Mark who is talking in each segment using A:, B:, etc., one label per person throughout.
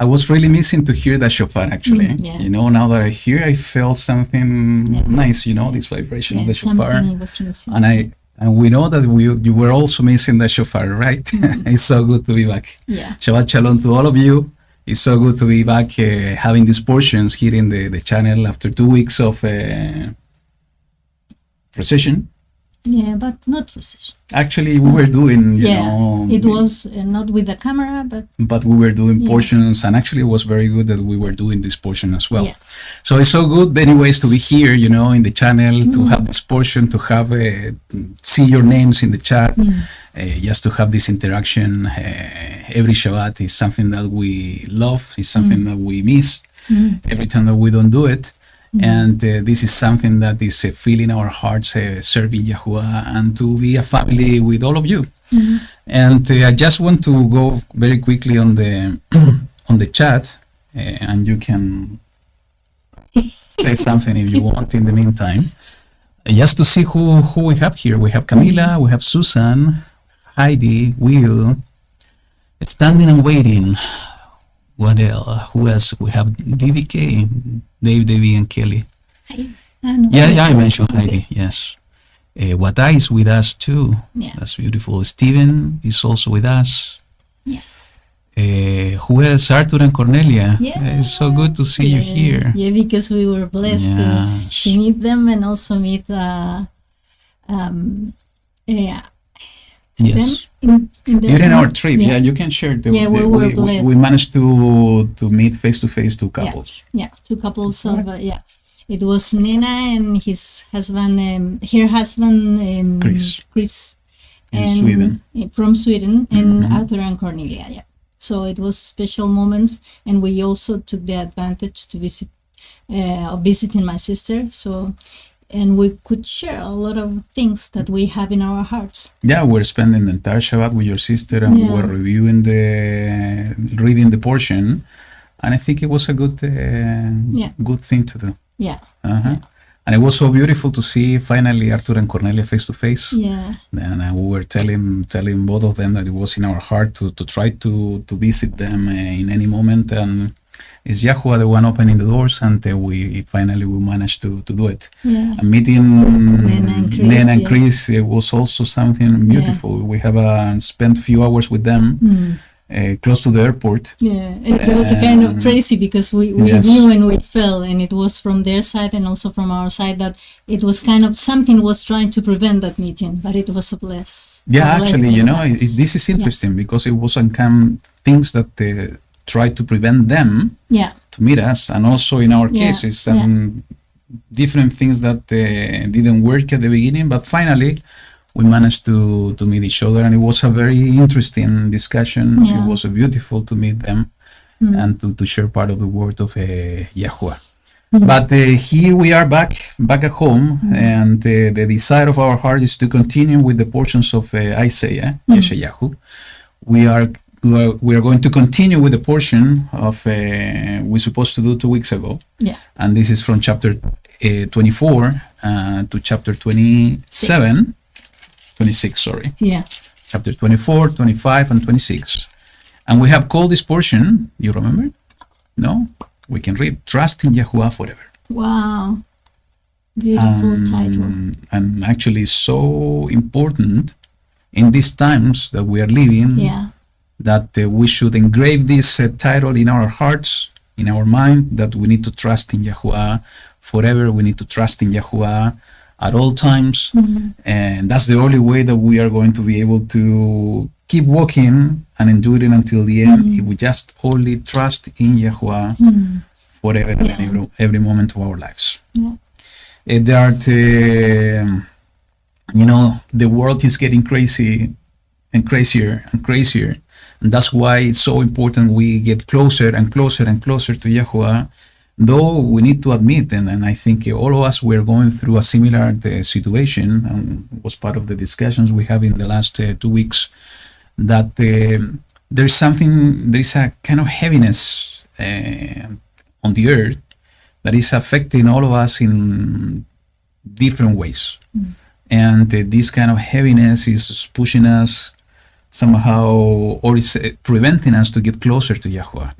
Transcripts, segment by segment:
A: I was really missing to hear that shofar, actually.
B: Yeah.
A: You know, now that I hear, I felt something nice, you know, this vibration of the shofar.
B: Something was missing.
A: And we know that you were also missing the shofar, right? It's so good to be back.
B: Yeah.
A: Shabbat Shalom to all of you. It's so good to be back having these portions here in the channel after 2 weeks of recession.
B: Yeah, but not recession.
A: Actually, we were doing, you know...
B: it was not with the camera, but...
A: But we were doing portions, and actually it was very good that we were doing this portion as well.
B: Yeah.
A: So it's so good, anyways, to be here, you know, in the channel, to have this portion, to have, see your names in the chat, just to have this interaction every Shabbat is something that we love, is something that we miss every time that we don't do it. And this is something that is filling our hearts, serving Yahuwah, and to be a family with all of you. And I just want to go very quickly on the on the chat, and you can say something if you want in the meantime. Just to see who we have here. We have Camila, we have Susan, Heidi, Will, standing and waiting. What else? Who else? We have DDK, Dave, Davey, and Kelly. I mentioned Heidi, yes. Wadai is with us too. Yeah. That's beautiful. Steven is also with us.
B: Yeah.
A: Who else? Arthur and Cornelia.
B: Yeah.
A: It's so good to see you here.
B: Yeah, because we were blessed to meet them and also meet
A: yes.
B: During
A: our trip, you can share. We managed to meet face to face 2 couples.
B: Yeah, 2 couples of It was Nina and his husband, her husband, Chris,
A: and
B: from Sweden, and Arthur and Cornelia. Yeah, so it was special moments, and we also took the advantage to visit, visiting my sister. So. And we could share a lot of things that we have in our hearts. Yeah,
A: we're spending the entire Shabbat with your sister, and we were reading the portion, and I think it was a good thing to do.
B: Yeah.
A: And it was so beautiful to see finally Arthur and Cornelia face to face.
B: Yeah.
A: And we were telling both of them that it was in our heart to try to visit them in any moment, and it's Yahuwah the one opening the doors, and we finally managed to do it.
B: Yeah.
A: And meeting Nena and Chris, it was also something beautiful. We have spent a few hours with them close to the airport.
B: Yeah, and it was kind of crazy because we knew and we felt, and it was from their side and also from our side, that it was kind of something was trying to prevent that meeting, but it was a bless.
A: Yeah, actually, you know, this is interesting because it was some things that tried to prevent them to meet us, and also in our cases some different things that didn't work at the beginning, but finally we managed to meet each other, and it was a very interesting discussion. It was beautiful to meet them and to share part of the word of Yahuwah. But here we are back at home, and the desire of our heart is to continue with the portions of Isaiah, Yeshayahu. We are going to continue with the portion of we're supposed to do 2 weeks ago. Yeah. And this is from chapter 24 to chapter 26, sorry.
B: Yeah.
A: Chapter 24, 25, and 26. And we have called this portion, you remember? No? We can read, Trust in Yahuwah Forever.
B: Wow. Beautiful title.
A: And actually so important in these times that we are living.
B: Yeah.
A: That we should engrave this title in our hearts, in our mind, that we need to trust in Yahuwah forever. We need to trust in Yahuwah at all times. And that's the only way that we are going to be able to keep walking and enduring until the end, if we just only trust in Yahuwah forever and every moment of our lives. There are the world is getting crazy and crazier and crazier. And that's why it's so important we get closer and closer and closer to Yahuwah, though we need to admit, and I think all of us were going through a similar situation, and was part of the discussions we have in the last 2 weeks, that there is a kind of heaviness on the earth that is affecting all of us in different ways. And this kind of heaviness is pushing us somehow, or is preventing us to get closer to Yahuwah.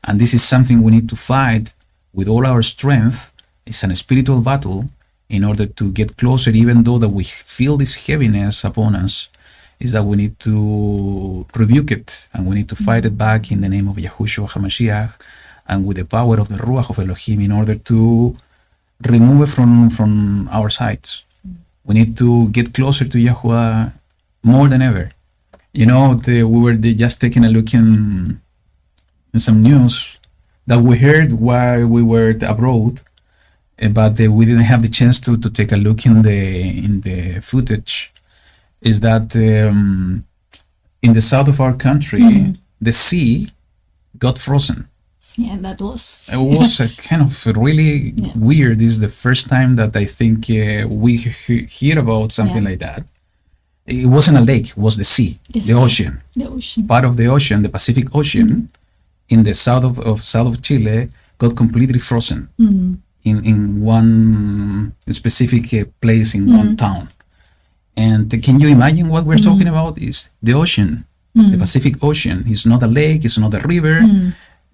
A: And this is something we need to fight with all our strength. It's a spiritual battle in order to get closer, even though that we feel this heaviness upon us, is that we need to rebuke it and we need to fight it back in the name of Yahushua HaMashiach and with the power of the Ruach of Elohim in order to remove it from our sides. We need to get closer to Yahuwah more than ever. You know, we were just taking a look in some news that we heard while we were abroad, but we didn't have the chance to take a look in the footage. Is that in the south of our country, the sea got frozen.
B: Yeah, that was.
A: It was a kind of really weird. This is the first time that I think we hear about something like that. It wasn't a lake; it was the sea, the ocean.
B: The ocean.
A: Part of the ocean, the Pacific Ocean, in the south of Chile, got completely frozen in one specific place in one town. And can you imagine what we're talking about? Is the ocean, the Pacific Ocean. It's not a lake, it's not a river,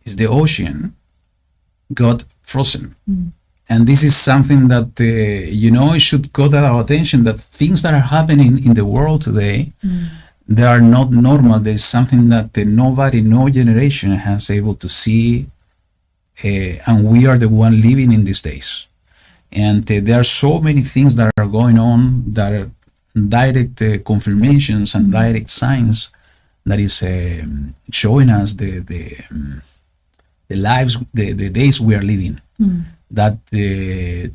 A: it's the ocean got frozen. And this is something that, it should call our attention, that things that are happening in the world today, they are not normal. There's something that nobody, no generation has able to see, and we are the one living in these days. And there are so many things that are going on that are direct confirmations and direct signs that is showing us the lives, the days we are living. That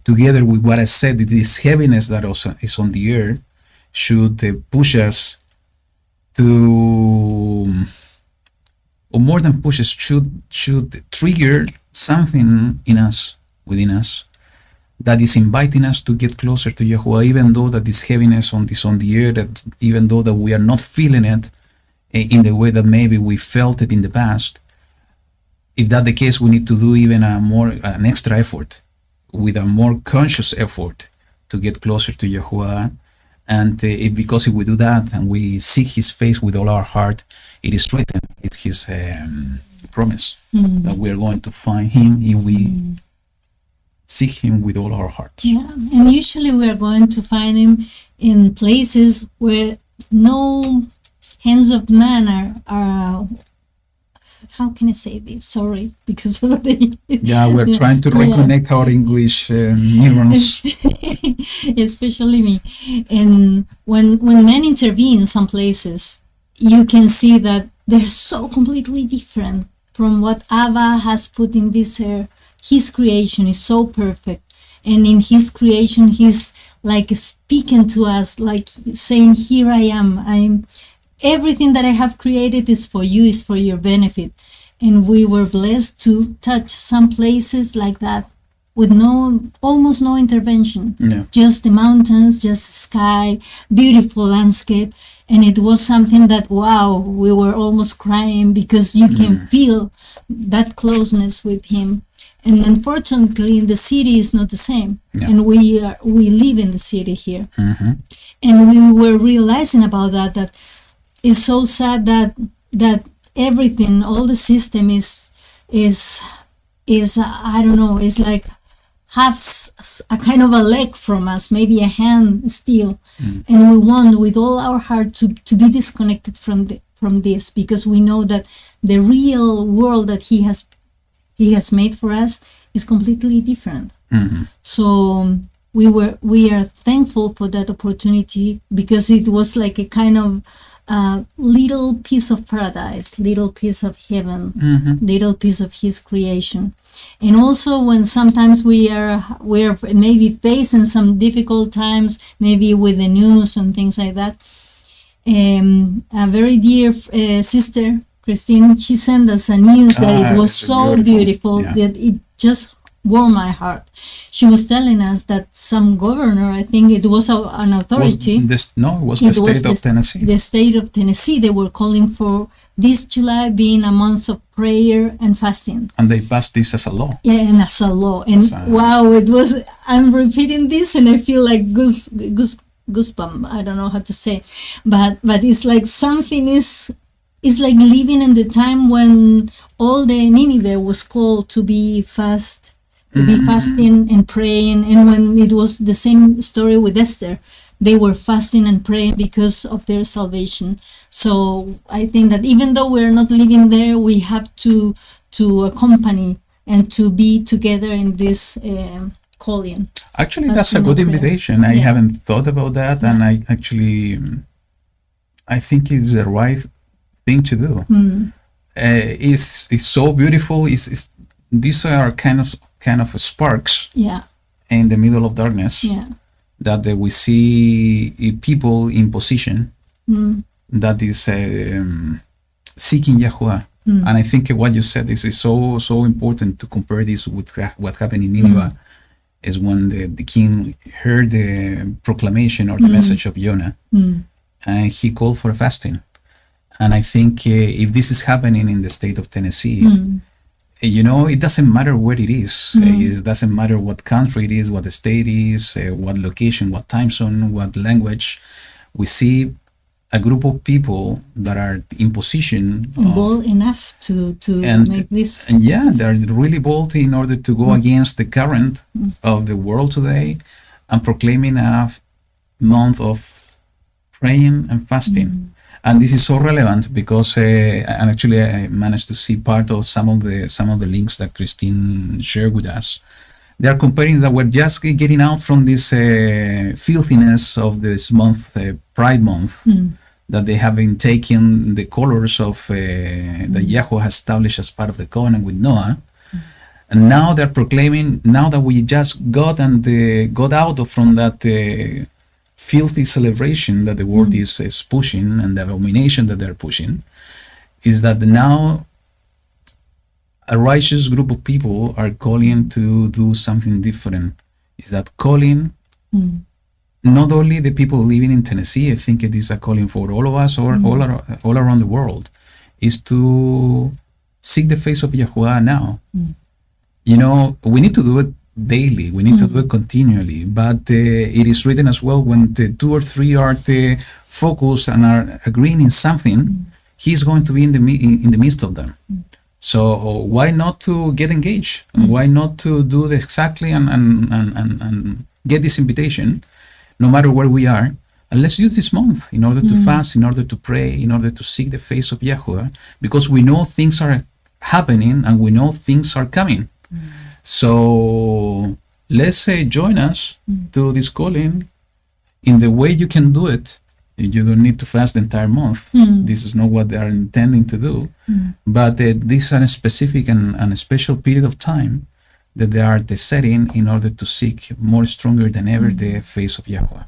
A: together with what I said, this heaviness that also is on the earth should push us to, or more than push us, should trigger something in us, within us, that is inviting us to get closer to Yahuwah, even though that this heaviness on the earth, even though that we are not feeling it in the way that maybe we felt it in the past. If that's the case, we need to do even an extra effort, with a more conscious effort, to get closer to Yahuwah. And because if we do that and we seek His face with all our heart, it is written, it's His promise that we are going to find Him if we seek Him with all our hearts.
B: Yeah, and usually we are going to find Him in places where no hands of man are how can I say this? Sorry, because of the...
A: Yeah, we're trying to reconnect our English neurons.
B: Especially me. And when men intervene in some places, you can see that they're so completely different from what Abba has put in this earth. His creation is so perfect. And in His creation, He's like speaking to us, like saying, here I am. Everything that I have created is for you, is for your benefit. And we were blessed to touch some places like that with almost no intervention.
A: Yeah.
B: Just the mountains, just sky, beautiful landscape. And it was something that, wow, we were almost crying because you can feel that closeness with Him. And unfortunately, in the city is not the same. Yeah. And we live in the city here. And we were realizing about that it's so sad that everything, all the system is I don't know, is like half a kind of a leg from us, maybe a hand still. And we want with all our heart to be disconnected from this, because we know that the real world that He has made for us is completely different. So we are thankful for that opportunity, because it was like a kind of little piece of paradise, little piece of heaven, little piece of His creation. And also when sometimes we're maybe facing some difficult times, maybe with the news and things like that, a very dear sister, Christine, she sent us a news that it was so beautiful that it just warmed my heart. She was telling us that some governor, I think it was an authority.
A: It was the state of Tennessee.
B: The state of Tennessee, they were calling for this July being a month of prayer and fasting.
A: And they passed this as a law.
B: Yeah, and as a law. And wow, it was, I'm repeating this and I feel like goosebump. I don't know how to say. But it's like something is it's like living in the time when all the Nineveh was called to be fasting and praying, and when it was the same story with Esther, they were fasting and praying because of their salvation. So I think that even though we're not living there, we have to accompany and to be together in this calling.
A: Actually, that's a good invitation. I haven't thought about that, and I think it's the right thing to do. It's so beautiful. These are kind of sparks in the middle of darkness that we see people in position that is seeking Yahuwah. And I think what you said is so important to compare this with what happened in Nineveh. Is when the king heard the proclamation or the message of Jonah, and he called for fasting. And I think if this is happening in the state of Tennessee, it doesn't matter where it is. It doesn't matter what country it is, what the state is, what location, what time zone, what language. We see a group of people that are in position,
B: bold enough to make this.
A: And they're really bold in order to go against the current of the world today and proclaiming a month of praying and fasting. And this is so relevant because, and actually, I managed to see part of some of the links that Christine shared with us. They are comparing that we're just getting out from this filthiness of this month, Pride Month, that they have been taking the colors of that Yahweh has established as part of the covenant with Noah, and now they're proclaiming. Now that we just got out from that filthy celebration that the world is pushing, and the abomination that they're pushing, is that now a righteous group of people are calling to do something different. Is that calling not only the people living in Tennessee? I think it is a calling for all of us or all around the world, is to seek the face of Yahuwah now. We need to do it daily. We need to do it continually. But it is written as well, when the two or three are focused and are agreeing in something, He is going to be in the midst of them. So why not to get engaged? Why not to do exactly and get this invitation, no matter where we are? And let's use this month in order to fast, in order to pray, in order to seek the face of Yahuwah, because we know things are happening and we know things are coming. So let's join us to this calling in the way you can do it. You don't need to fast the entire month. This is not what they are intending to do. But this is a specific and a special period of time that they are setting in order to seek more stronger than ever the face of Yahuwah.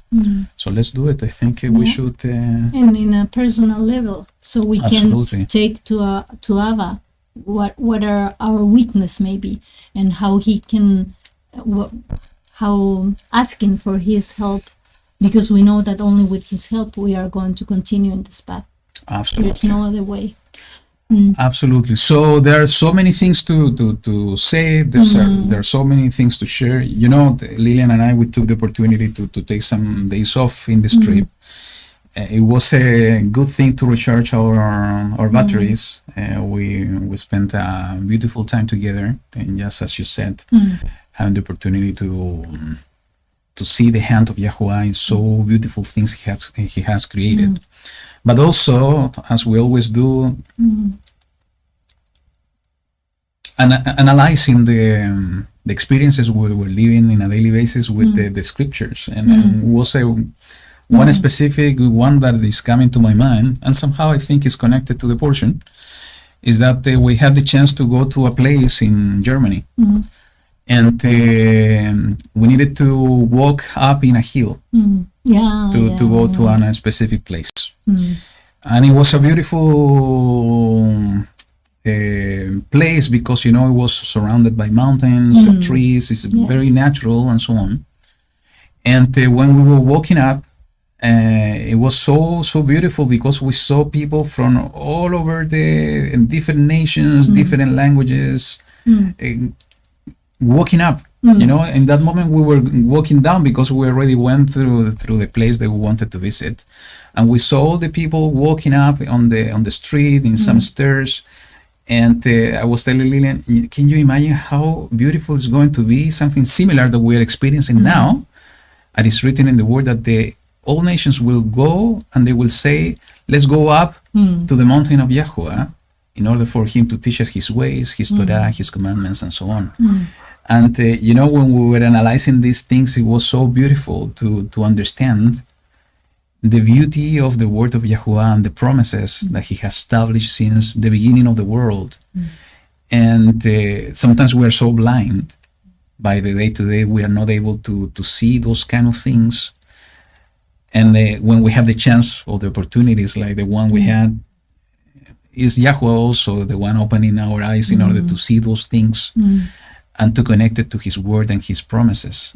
A: So let's do it. I think we should.
B: And in a personal level, so we can take to Abba what are our weakness maybe, and how he can, how asking for his help. Because we know that only with his help we are going to continue in this path.
A: Absolutely.
B: There's no other way.
A: Absolutely. So there are so many things to say. There are so many things to share. Lillian and I, we took the opportunity to take some days off in this trip. It was a good thing to recharge our batteries. We spent a beautiful time together, and just as you said, having the opportunity to see the hand of Yahuwah in so beautiful things he has created. But also, as we always do, analyzing the experiences we were living in a daily basis with the scriptures. And was one specific one that is coming to my mind, and somehow I think is connected to the portion, is that we had the chance to go to a place in Germany. And we needed to walk up in a hill to go to a specific place. And it was a beautiful place because, it was surrounded by mountains, trees, it's very natural and so on. And when we were walking up, it was so beautiful because we saw people from all over in different nations, different languages, walking up You know, in that moment we were walking down because we already went through the place that we wanted to visit, and we saw the people walking up on the street in some stairs. And I was telling Lillian, can you imagine how beautiful it's going to be? Something similar that we are experiencing now. And it's written in the word that all nations will go and they will say, let's go up to the mountain of YaHuWaH in order for him to teach us his ways, his Torah, his commandments, and so on. And, you know, when we were analyzing these things, it was so beautiful to understand the beauty of the word of YaHuWaH and the promises that he has established since the beginning of the world. And sometimes we are so blind by the day to day, we are not able to see those kind of things. And when we have the chance or the opportunities like the one we had, is YaHuWaH also the one opening our eyes in order to see those things and to connect it to his word and his promises.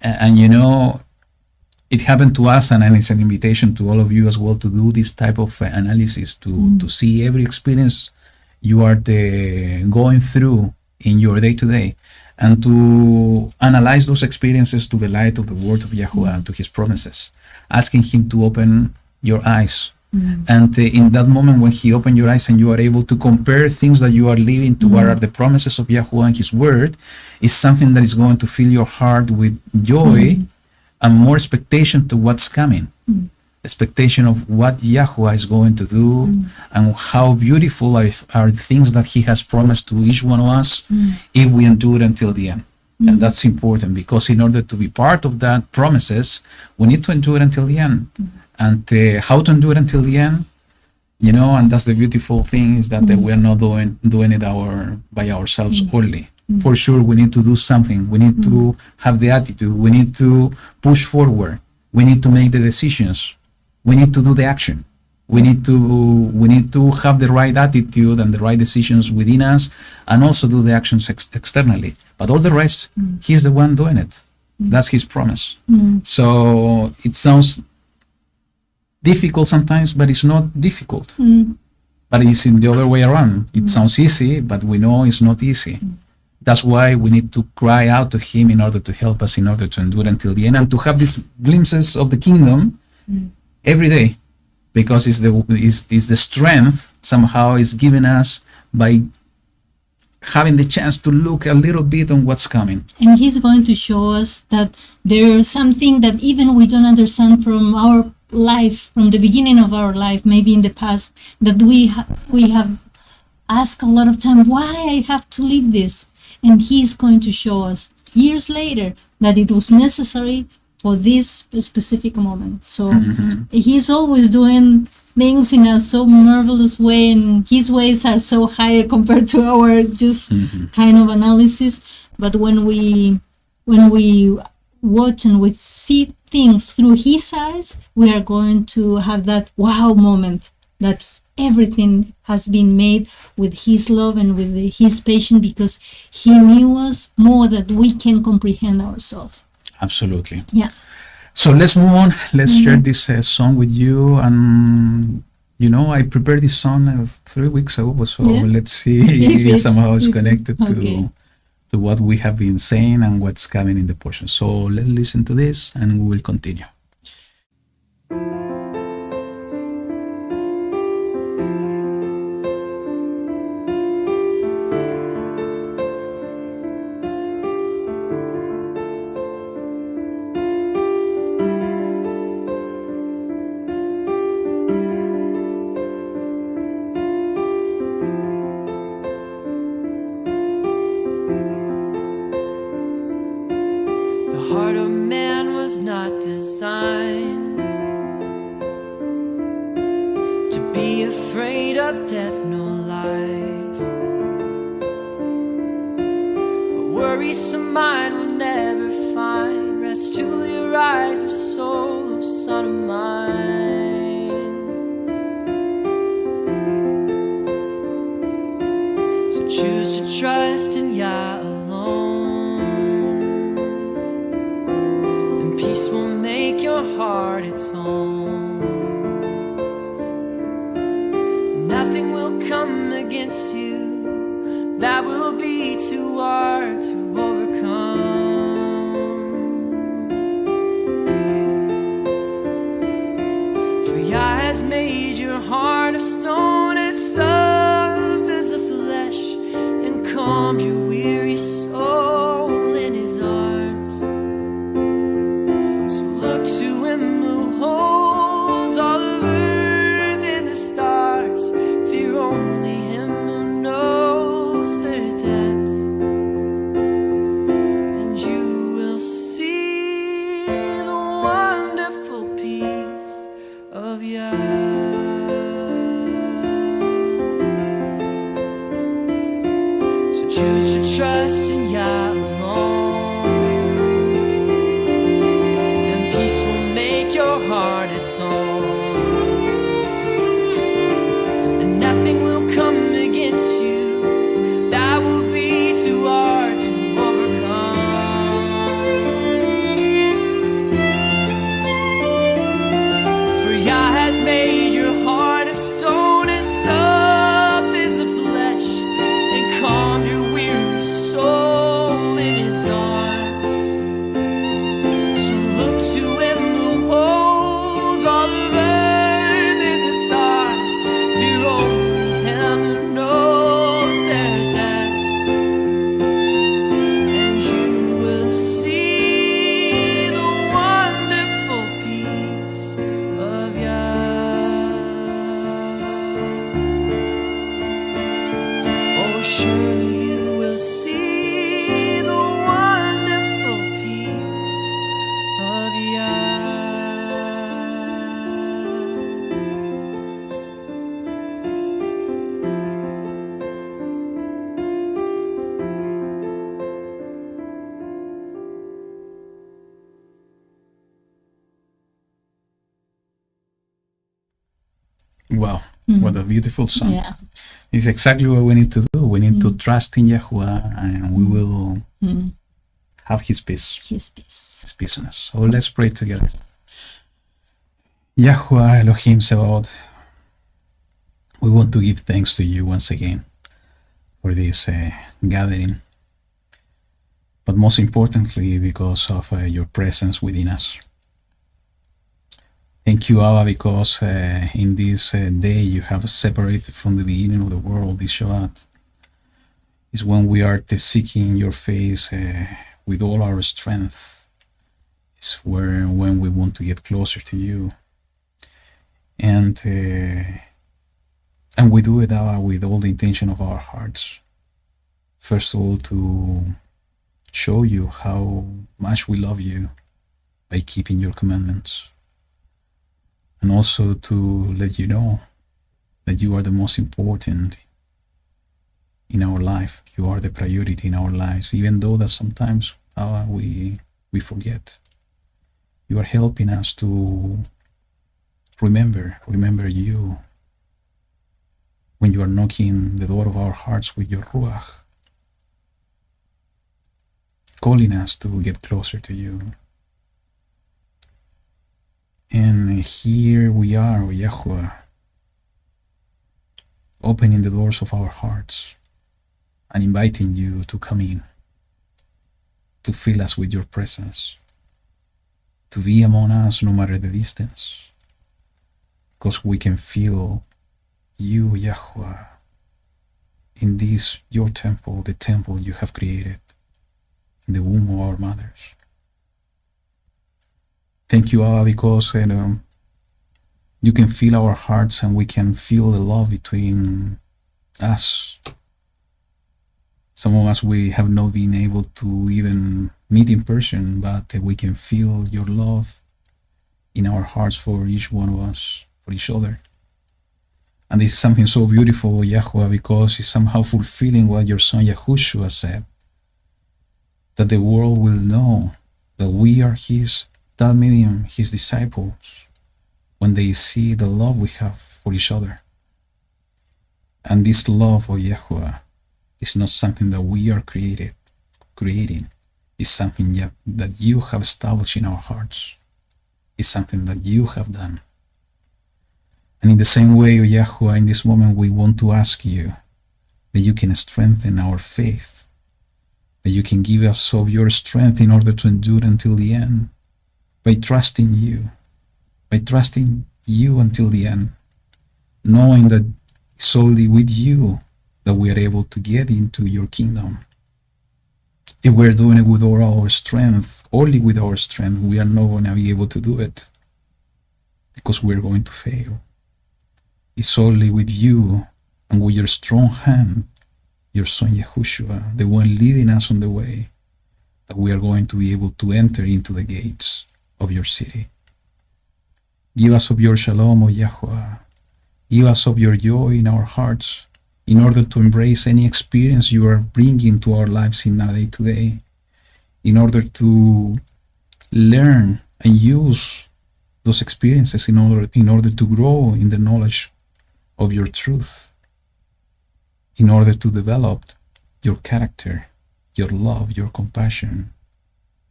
A: And you know, it happened to us, and it's an invitation to all of you as well to do this type of analysis, to see every experience you are going through in your day-to-day, and to analyze those experiences to the light of the word of YaHuWaH and to his promises, asking him to open your eyes. And in that moment when he opened your eyes and you are able to compare things that you are living to what are the promises of YaHuWaH and his word, is something that is going to fill your heart with joy and more expectation to what's coming. Expectation of what YaHuWaH is going to do and how beautiful are things that he has promised to each one of us if we endure until the end. And that's important, because in order to be part of that promises, we need to endure until the end. And how to endure until the end, you know, and that's the beautiful thing, is that we are not doing it by ourselves only. For sure, we need to do something. We need to have the attitude. We need to push forward. We need to make the decisions. We need to do the action. We need to have the right attitude and the right decisions within us, and also do the actions externally. But all the rest, he's the one doing it. That's his promise. So it sounds difficult sometimes, but it's not difficult. But it's in the other way around. It sounds easy, but we know it's not easy. That's why we need to cry out to him in order to help us, in order to endure until the end, and to have these glimpses of the kingdom every day, because it's the strength somehow is given us by having the chance to look a little bit on what's coming.
B: And he's going to show us that there is something that even we don't understand from our life, from the beginning of our life, maybe in the past, that we have asked a lot of time, why I have to live this? And he's going to show us years later that it was necessary for this specific moment. So he's always doing things in a so marvelous way, and his ways are so higher compared to our just kind of analysis. But when we watch and we see things through his eyes, we are going to have that wow moment, that everything has been made with his love and with his patience, because he knew us more than we can comprehend ourselves.
A: Absolutely.
B: Yeah.
A: So let's move on. Let's share this song with you. And you know, I prepared this song 3 weeks ago, so let's see if somehow it's connected to what we have been saying and what's coming in the portion. So let's listen to this and we will continue.
C: The heart of man was not designed to be afraid of death nor life. A worrisome mind will never find rest to your eyes or soul, oh son of mine. So choose to trust in Yah alone. Peace will make your heart its own. Nothing will come against you that will be too hard to overcome. has made your heart of stone as soft as the flesh, and calmed your weary soul in his arms. So look to him who holds all of earth and the stars. Fear only him who knows their depths, and you will see the wonderful peace of Yah. So choose to trust in Yah alone, and peace will make your heart its own, and nothing will come against you that will be too hard to overcome. For Yah has made your heart of stone as soft as the flesh, and calmed your weary soul in his arms. So look to him who holds all of earth and the stars. Fear only him who knows their depths, and you will see the wonderful peace of Yah. Oh, surely you will see the wonderful peace of Yah.
A: Wow, what a beautiful song.
B: Yeah.
A: It's exactly what we need to do. We need to trust in Yahuwah, and we will have his peace.
B: His peace.
A: His peace on us. So let's pray together. Yahuwah Elohim Sebaot, we want to give thanks to you once again for this gathering, but most importantly because of your presence within us. Thank you, Abba, because in this day you have separated from the beginning of the world, this Shabbat. Is when we are seeking your face with all our strength. It's when we want to get closer to you. And we do it, Abba, with all the intention of our hearts. First of all, to show you how much we love you by keeping your commandments. And also to let you know that you are the most important in our life. You are the priority in our lives, even though that sometimes we forget. You are helping us to remember you when you are knocking the door of our hearts with your Ruach, calling us to get closer to you. And here we are, Yahuwah, opening the doors of our hearts and inviting you to come in, to fill us with your presence, to be among us no matter the distance, because we can feel you, Yahuwah, in this, your temple, the temple you have created in the womb of our mothers. Thank you, Allah, because you can feel our hearts and we can feel the love between us. Some of us, we have not been able to even meet in person, but we can feel your love in our hearts for each one of us, for each other. And it's something so beautiful, Yahuwah, because it's somehow fulfilling what your son Yahushua said, that the world will know that we are his Talmidim, his disciples, when they see the love we have for each other. And this love of Yahuwah is not something that we are creating. It's something that you have established in our hearts. It's something that you have done. And in the same way, Yahuwah, in this moment we want to ask you that you can strengthen our faith, that you can give us of your strength in order to endure until the end, by trusting you, by trusting you until the end, knowing that it's only with you that we are able to get into your kingdom. If we're doing it with all our strength, only with our strength, we are not going to be able to do it because we're going to fail. It's only with you and with your strong hand, your son Yahushua, the one leading us on the way, that we are going to be able to enter into the gates of your city. Give us of your shalom, O Yahuwah. Give us of your joy in our hearts in order to embrace any experience you are bringing to our lives in our day to day, in order to learn and use those experiences in order to grow in the knowledge of your truth, in order to develop your character, your love, your compassion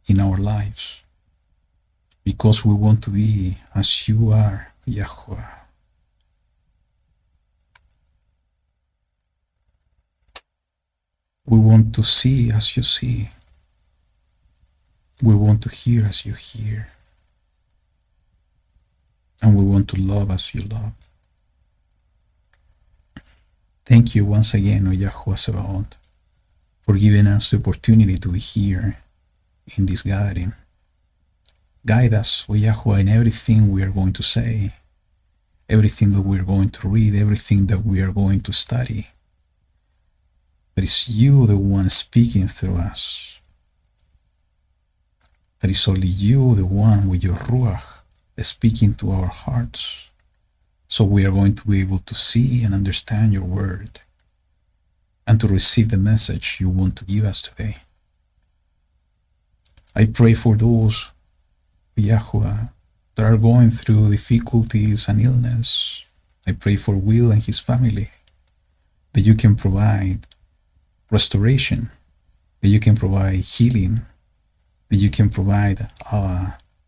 A: in our lives, because we want to be as you are, Yahuwah. We want to see as you see. We want to hear as you hear. And we want to love as you love. Thank you once again, O YaHuWaH Sebaot, for giving us the opportunity to be here in this gathering. Guide us, O YaHuWaH, in everything we are going to say, everything that we are going to read, everything that we are going to study. That is you, the one speaking through us. That is only you, the one with your Ruach, speaking to our hearts. So we are going to be able to see and understand your word and to receive the message you want to give us today. I pray for those, Yahuwah, that are going through difficulties and illness. I pray for Will and his family, that you can provide restoration, that you can provide healing, that you can provide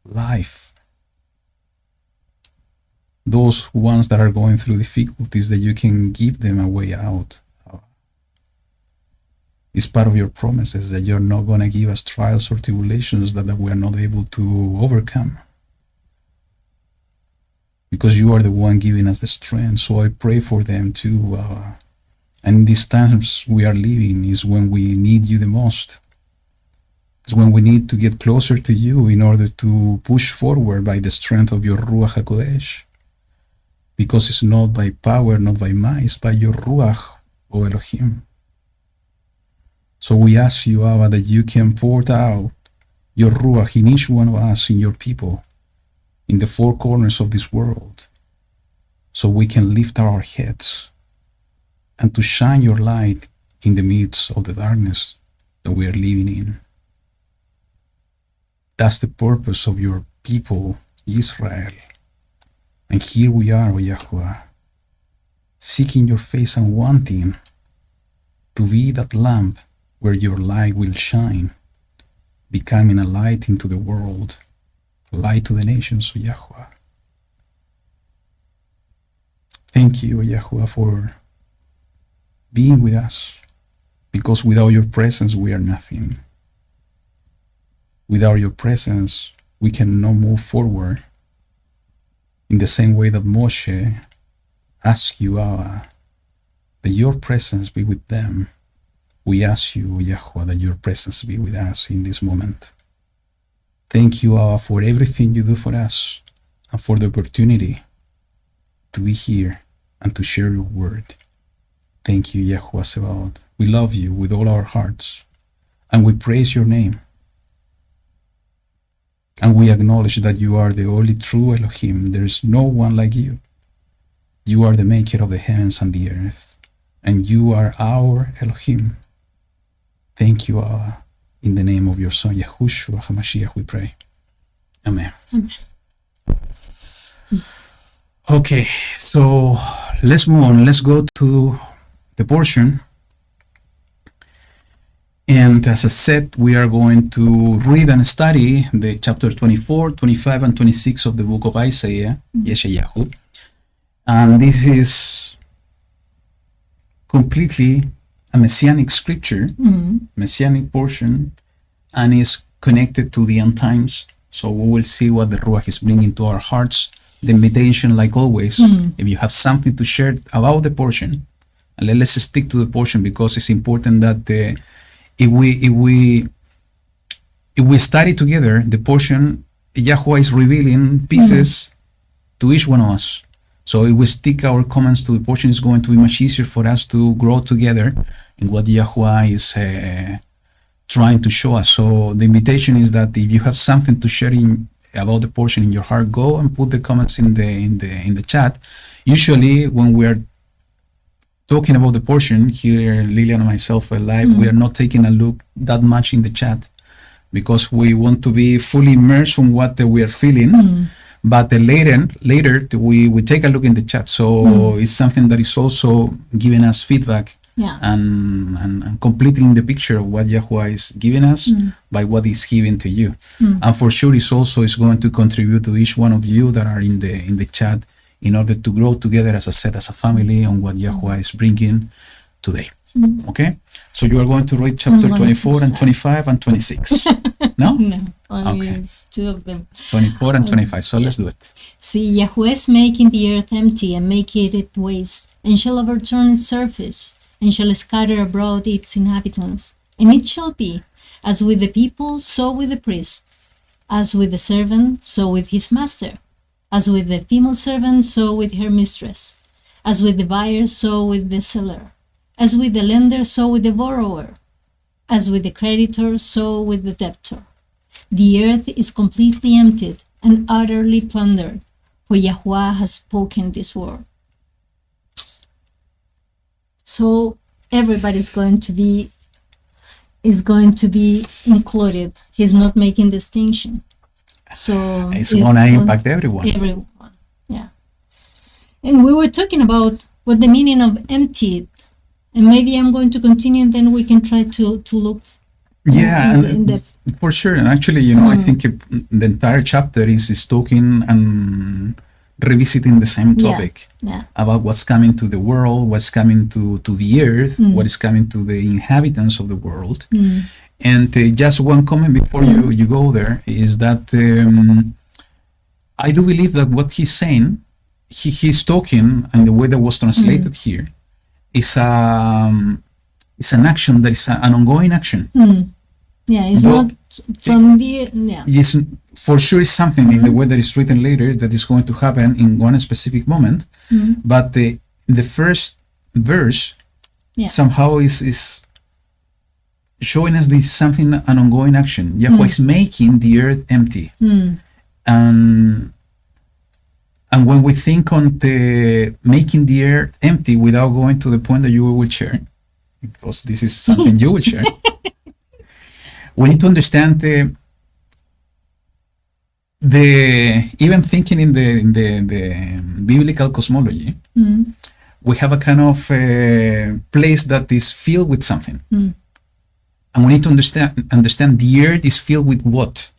A: life. Those ones that are going through difficulties, that you can give them a way out. It's part of your promises that you're not going to give us trials or tribulations that we are not able to overcome, because you are the one giving us the strength. So I pray for them too. And in these times we are living is when we need you the most. It's when we need to get closer to you in order to push forward by the strength of your Ruach HaKodesh. Because it's not by power, not by might, it's by your Ruach, O Elohim. So we ask you, Abba, that you can pour out your Ruach in each one of us, in your people, in the four corners of this world, so we can lift our heads and to shine your light in the midst of the darkness that we are living in. That's the purpose of your people, Israel. And here we are, O Yahuwah, seeking your face and wanting to be that lamp where your light will shine, becoming a light into the world, a light to the nations, O Yahuwah. Thank you, O Yahuwah, for being with us, because without your presence we are nothing. Without your presence we cannot move forward. In the same way that Moshe asked you, that your presence be with them, we ask you, Yahuwah, that your presence be with us in this moment. Thank you, for everything you do for us and for the opportunity to be here and to share your word. Thank you, YaHuWaH Sebaot. We love you with all our hearts, and we praise your name. And we acknowledge that you are the only true Elohim. There is no one like you. You are the maker of the heavens and the earth, and you are our Elohim. Thank you, Abba. In the name of your Son, Yahushua HaMashiach, we pray. Amen.
B: Amen.
A: Okay, so let's move on. Let's go to the portion. And as I said, we are going to read and study the chapter 24, 25, and 26 of the book of Isaiah, Yeshayahu. And this is completely a messianic scripture, messianic portion, and is connected to the end times. So we will see what the Ruach is bringing to our hearts the invitation, like always, if you have something to share about the portion, and let's stick to the portion, because it's important that if we study together the portion, YaHuWaH is revealing pieces to each one of us. So if we stick our comments to the portion, it's going to be much easier for us to grow together in what YaHuWaH is trying to show us. So the invitation is that if you have something to share about the portion in your heart, go and put the comments in the chat. Usually when we are talking about the portion here, Lilian and myself are live, we are not taking a look that much in the chat, because we want to be fully immersed in what we are feeling. But later we take a look in the chat. So it's something that is also giving us feedback and completing the picture of what YaHuWaH is giving us by what is given to you. And for sure it's going to contribute to each one of you that are in the chat, in order to grow together, as I said, as a family, on what YaHuWaH is bringing today. Okay? So you are going to read chapter 24 and 25 and 26. No?
B: No, only two of them.
A: 24 and 25. So let's do it.
B: See, YaHuWaH is making the earth empty and making it waste, and shall overturn its surface, and shall scatter abroad its inhabitants. And it shall be, as with the people, so with the priest, as with the servant, so with his master, as with the female servant, so with her mistress, as with the buyer, so with the seller, as with the lender, so with the borrower, as with the creditor, so with the debtor. The earth is completely emptied and utterly plundered, for YaHuWaH has spoken this word. So everybody's going to be included. He's not making distinction. So
A: it's going to impact everyone.
B: Everyone, yeah. And we were talking about what the meaning of emptied, and maybe I'm going to continue, and then we can try to look. In depth.
A: For sure. And actually, I think the entire chapter is talking and revisiting the same topic about what's coming to the world, what's coming to the earth, what is coming to the inhabitants of the world. And just one comment before you go there is that I do believe that what he's saying, he's talking, and the way that was translated here, is an action that is an ongoing action.
B: Yeah, it's not from the... Yeah.
A: Yes, for sure it's something in the way that is written later that is going to happen in one specific moment. But the first verse somehow is showing us this something, an ongoing action. YaHuWaH is making the earth empty. And when we think on the making the earth empty, without going to the point that you will share, because this is something you will share, we need to understand the even thinking in the biblical cosmology. We have a kind of place that is filled with something, and we need to understand the earth is filled with what?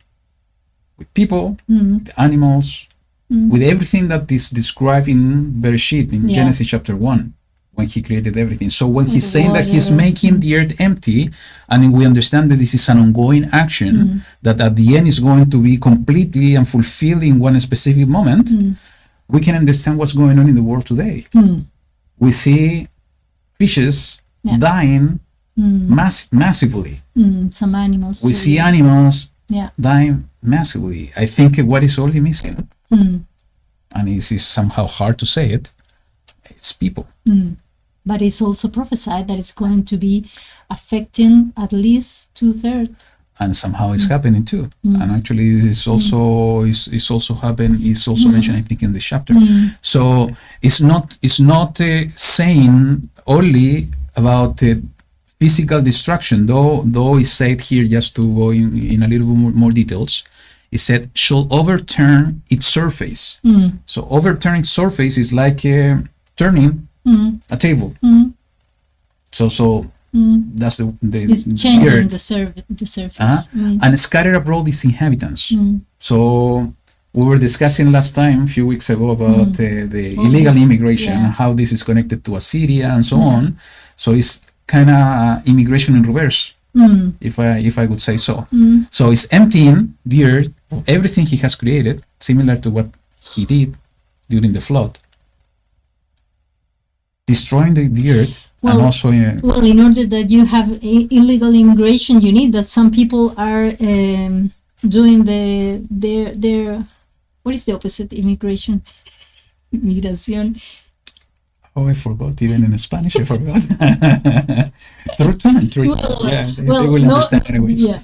A: With people, the animals, with everything that is described in Bereshit, in Genesis chapter 1, when he created everything. So when he's saying that he's making the earth empty, and we understand that this is an ongoing action, that at the end is going to be completely and fulfilled in one specific moment, we can understand what's going on in the world today. We see fishes dying massively.
B: Some animals.
A: We see animals dying massively. I think what is only missing, and it is somehow hard to say it, it's people.
B: But it's also prophesied that it's going to be affecting at least 2/3.
A: And somehow it's happening too. And actually it's also mentioned, I think, in the chapter. So it's not saying only about physical destruction, though it's said here, just to go in a little bit more details. It said shall overturn its surface. So overturn its surface is like turning a table. So that's
B: it's changing the surface.
A: And scatter abroad its inhabitants. So we were discussing last time, a few weeks ago, about the illegal immigration, and how this is connected to Assyria and so on. So it's kind of immigration in reverse, if I would say so. So it's emptying the earth of everything he has created, similar to what he did during the flood, destroying the earth, and
B: Well,
A: also
B: well, in order that you have illegal immigration, you need that some people are doing their what is the opposite immigration? Migración.
A: oh, I forgot. Even in Spanish, I forgot. To return. Yeah, they will understand anyways.
B: Yeah.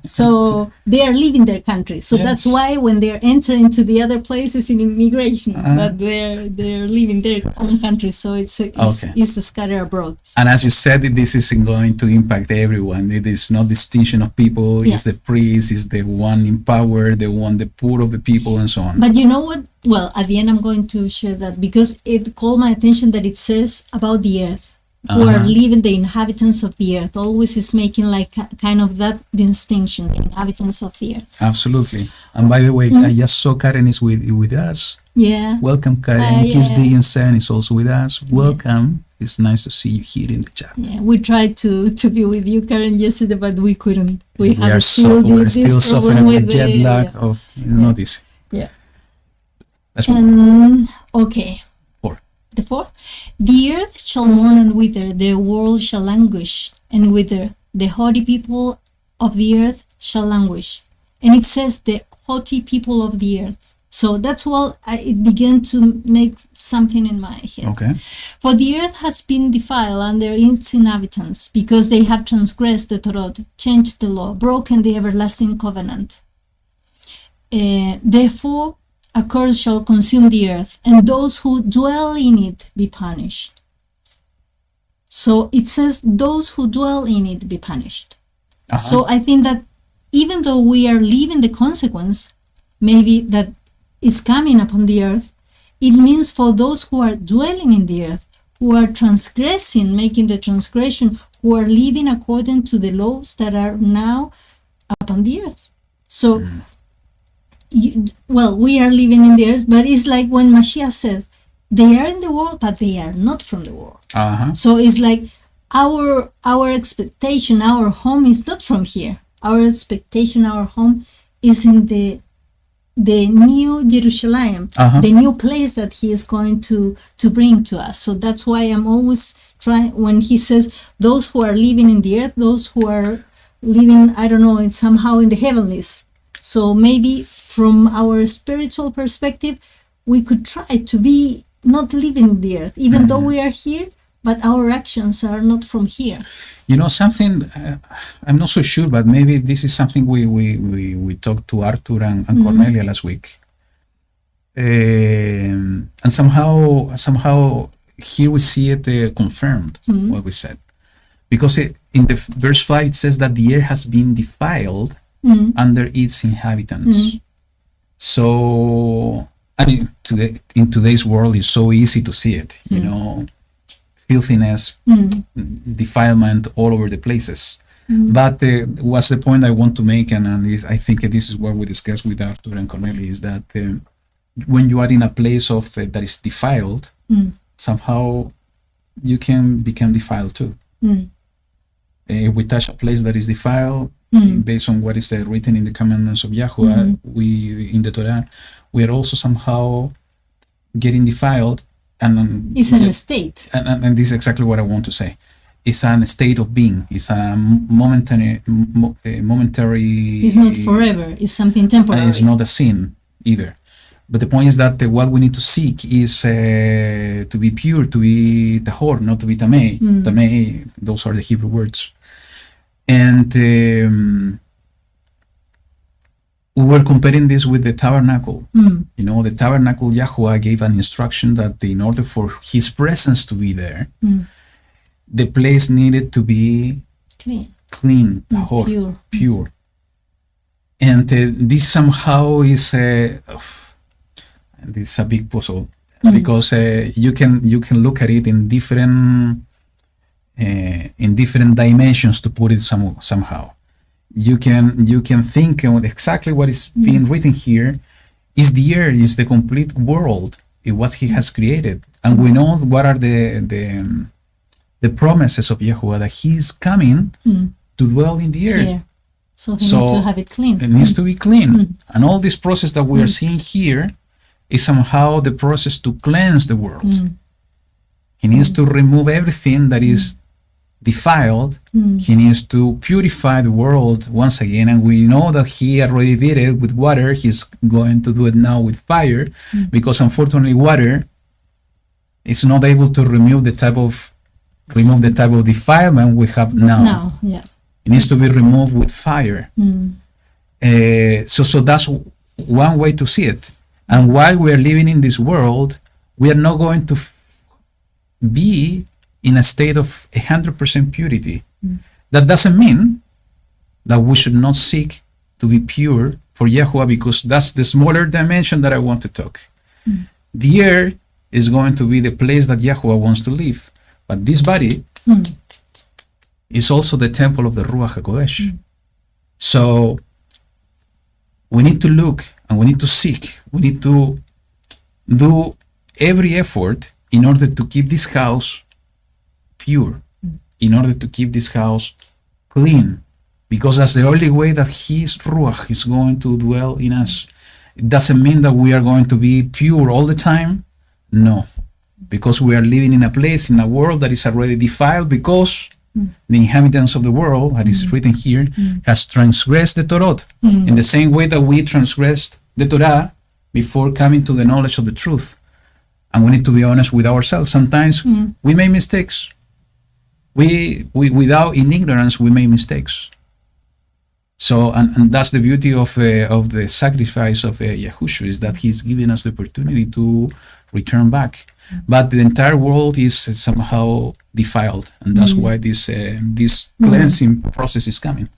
B: So they are leaving their country. So that's
A: Yes.
B: why when they're entering to the other places in immigration, but they're leaving their own country. So it's a scatter abroad.
A: And as you said, this is going to impact everyone. It is no distinction of people.
B: Yeah.
A: It's the priest, it's the one in power, the poor of the people, and so on.
B: But you know what? Well, at the end, I'm going to share that because it called my attention that it says about the earth. Who are living, the inhabitants of the earth, always is making like kind of that distinction, the inhabitants of the earth.
A: Absolutely. And by the way, I just saw Karen is with us.
B: Yeah.
A: Welcome, Karen. Keeps Digging 7 is also with us. Welcome. It's nice to see you here in the chat.
B: Yeah, we tried to be with you, Karen, yesterday, but we couldn't.
A: We're still suffering with jet lag of this.
B: Yeah.
A: That's
B: okay.
A: Four.
B: The fourth, the earth shall mourn and wither, the world shall languish and wither, the haughty people of the earth shall languish. And it says the haughty people of the earth. So that's what it began to make something in my head.
A: Okay.
B: For the earth has been defiled under its inhabitants, because they have transgressed the Torah, changed the law, broken the everlasting covenant. Therefore, a curse shall consume the earth, and those who dwell in it be punished. So it says, those who dwell in it be punished. So I think that even though we are living the consequence, maybe that is coming upon the earth, it means for those who are dwelling in the earth, who are transgressing, making the transgression, who are living according to the laws that are now upon the earth. So, we are living in the earth, but it's like when Mashiach says, they are in the world, but they are not from the world. So it's like our expectation, our home is not from here. Our expectation, our home is in the new Jerusalem, the new place that he is going to bring to us. So that's why I'm always trying, when he says those who are living in the earth, those who are living, I don't know, somehow in the heavenlies. So maybe from our spiritual perspective, we could try to be not living in the earth, even though we are here, but our actions are not from here.
A: You know, something, I'm not so sure, but maybe this is something we talked to Arthur and Cornelia last week. And somehow here we see it confirmed, what we said. Because in the verse 5, it says that the earth has been defiled under its inhabitants. So, I mean, in today's world, it's so easy to see it, you know, filthiness, defilement all over the places. But what's the point I want to make, and I think this is what we discussed with Arthur and Cornelia, is that when you are in a place of that is defiled, somehow you can become defiled too. If we touch a place that is defiled, based on what is written in the commandments of YaHuWaH, we in the Torah, we are also somehow getting defiled. And
B: it's an state.
A: And this is exactly what I want to say. It's an state of being. It's a momentary.
B: It's not forever. It's something temporary.
A: And it's not a sin either. But the point is that what we need to seek is to be pure, to be tahor, not to be tamei. Tamei, those are the Hebrew words. And we were comparing this with the tabernacle. You know, the tabernacle, YaHuWaH gave an instruction that in order for his presence to be there, the place needed to be clean, tahor, pure. And this somehow is this is a big puzzle, because you can look at it in different dimensions to put it somehow. You can think of exactly what is being written here is the earth, is the complete world, is what he has created, and we know what are the promises of YaHuWaH, that he is coming to dwell in the earth.
B: So he needs to have it clean.
A: It needs to be clean, and all this process that we are seeing here, is somehow the process to cleanse the world. He needs to remove everything that is defiled. He needs to purify the world once again, and we know that he already did it with water. He's going to do it now with fire, because unfortunately water is not able to remove the type of defilement we have now. It needs to be removed with fire. So that's one way to see it. And while we are living in this world, we are not going to be in a state of 100% purity. That doesn't mean that we should not seek to be pure for Yahuwah, because that's the smaller dimension that I want to talk. The earth is going to be the place that Yahuwah wants to live, but this body is also the temple of the Ruach HaKodesh. So we need to look and we need to seek. We need to do every effort in order to keep this house pure, in order to keep this house clean, because that's the only way that His Ruach is going to dwell in us. It doesn't mean that we are going to be pure all the time. No, because we are living in a place, in a world that is already defiled, because the inhabitants of the world, that is written here, has transgressed the Torah in the same way that we transgressed the Torah before coming to the knowledge of the truth. And we need to be honest with ourselves. Sometimes we make mistakes. We without in ignorance, we make mistakes. So, and that's the beauty of the sacrifice of Yahushua, is that He's giving us the opportunity to return back. But the entire world is somehow defiled, and that's why this cleansing process is coming.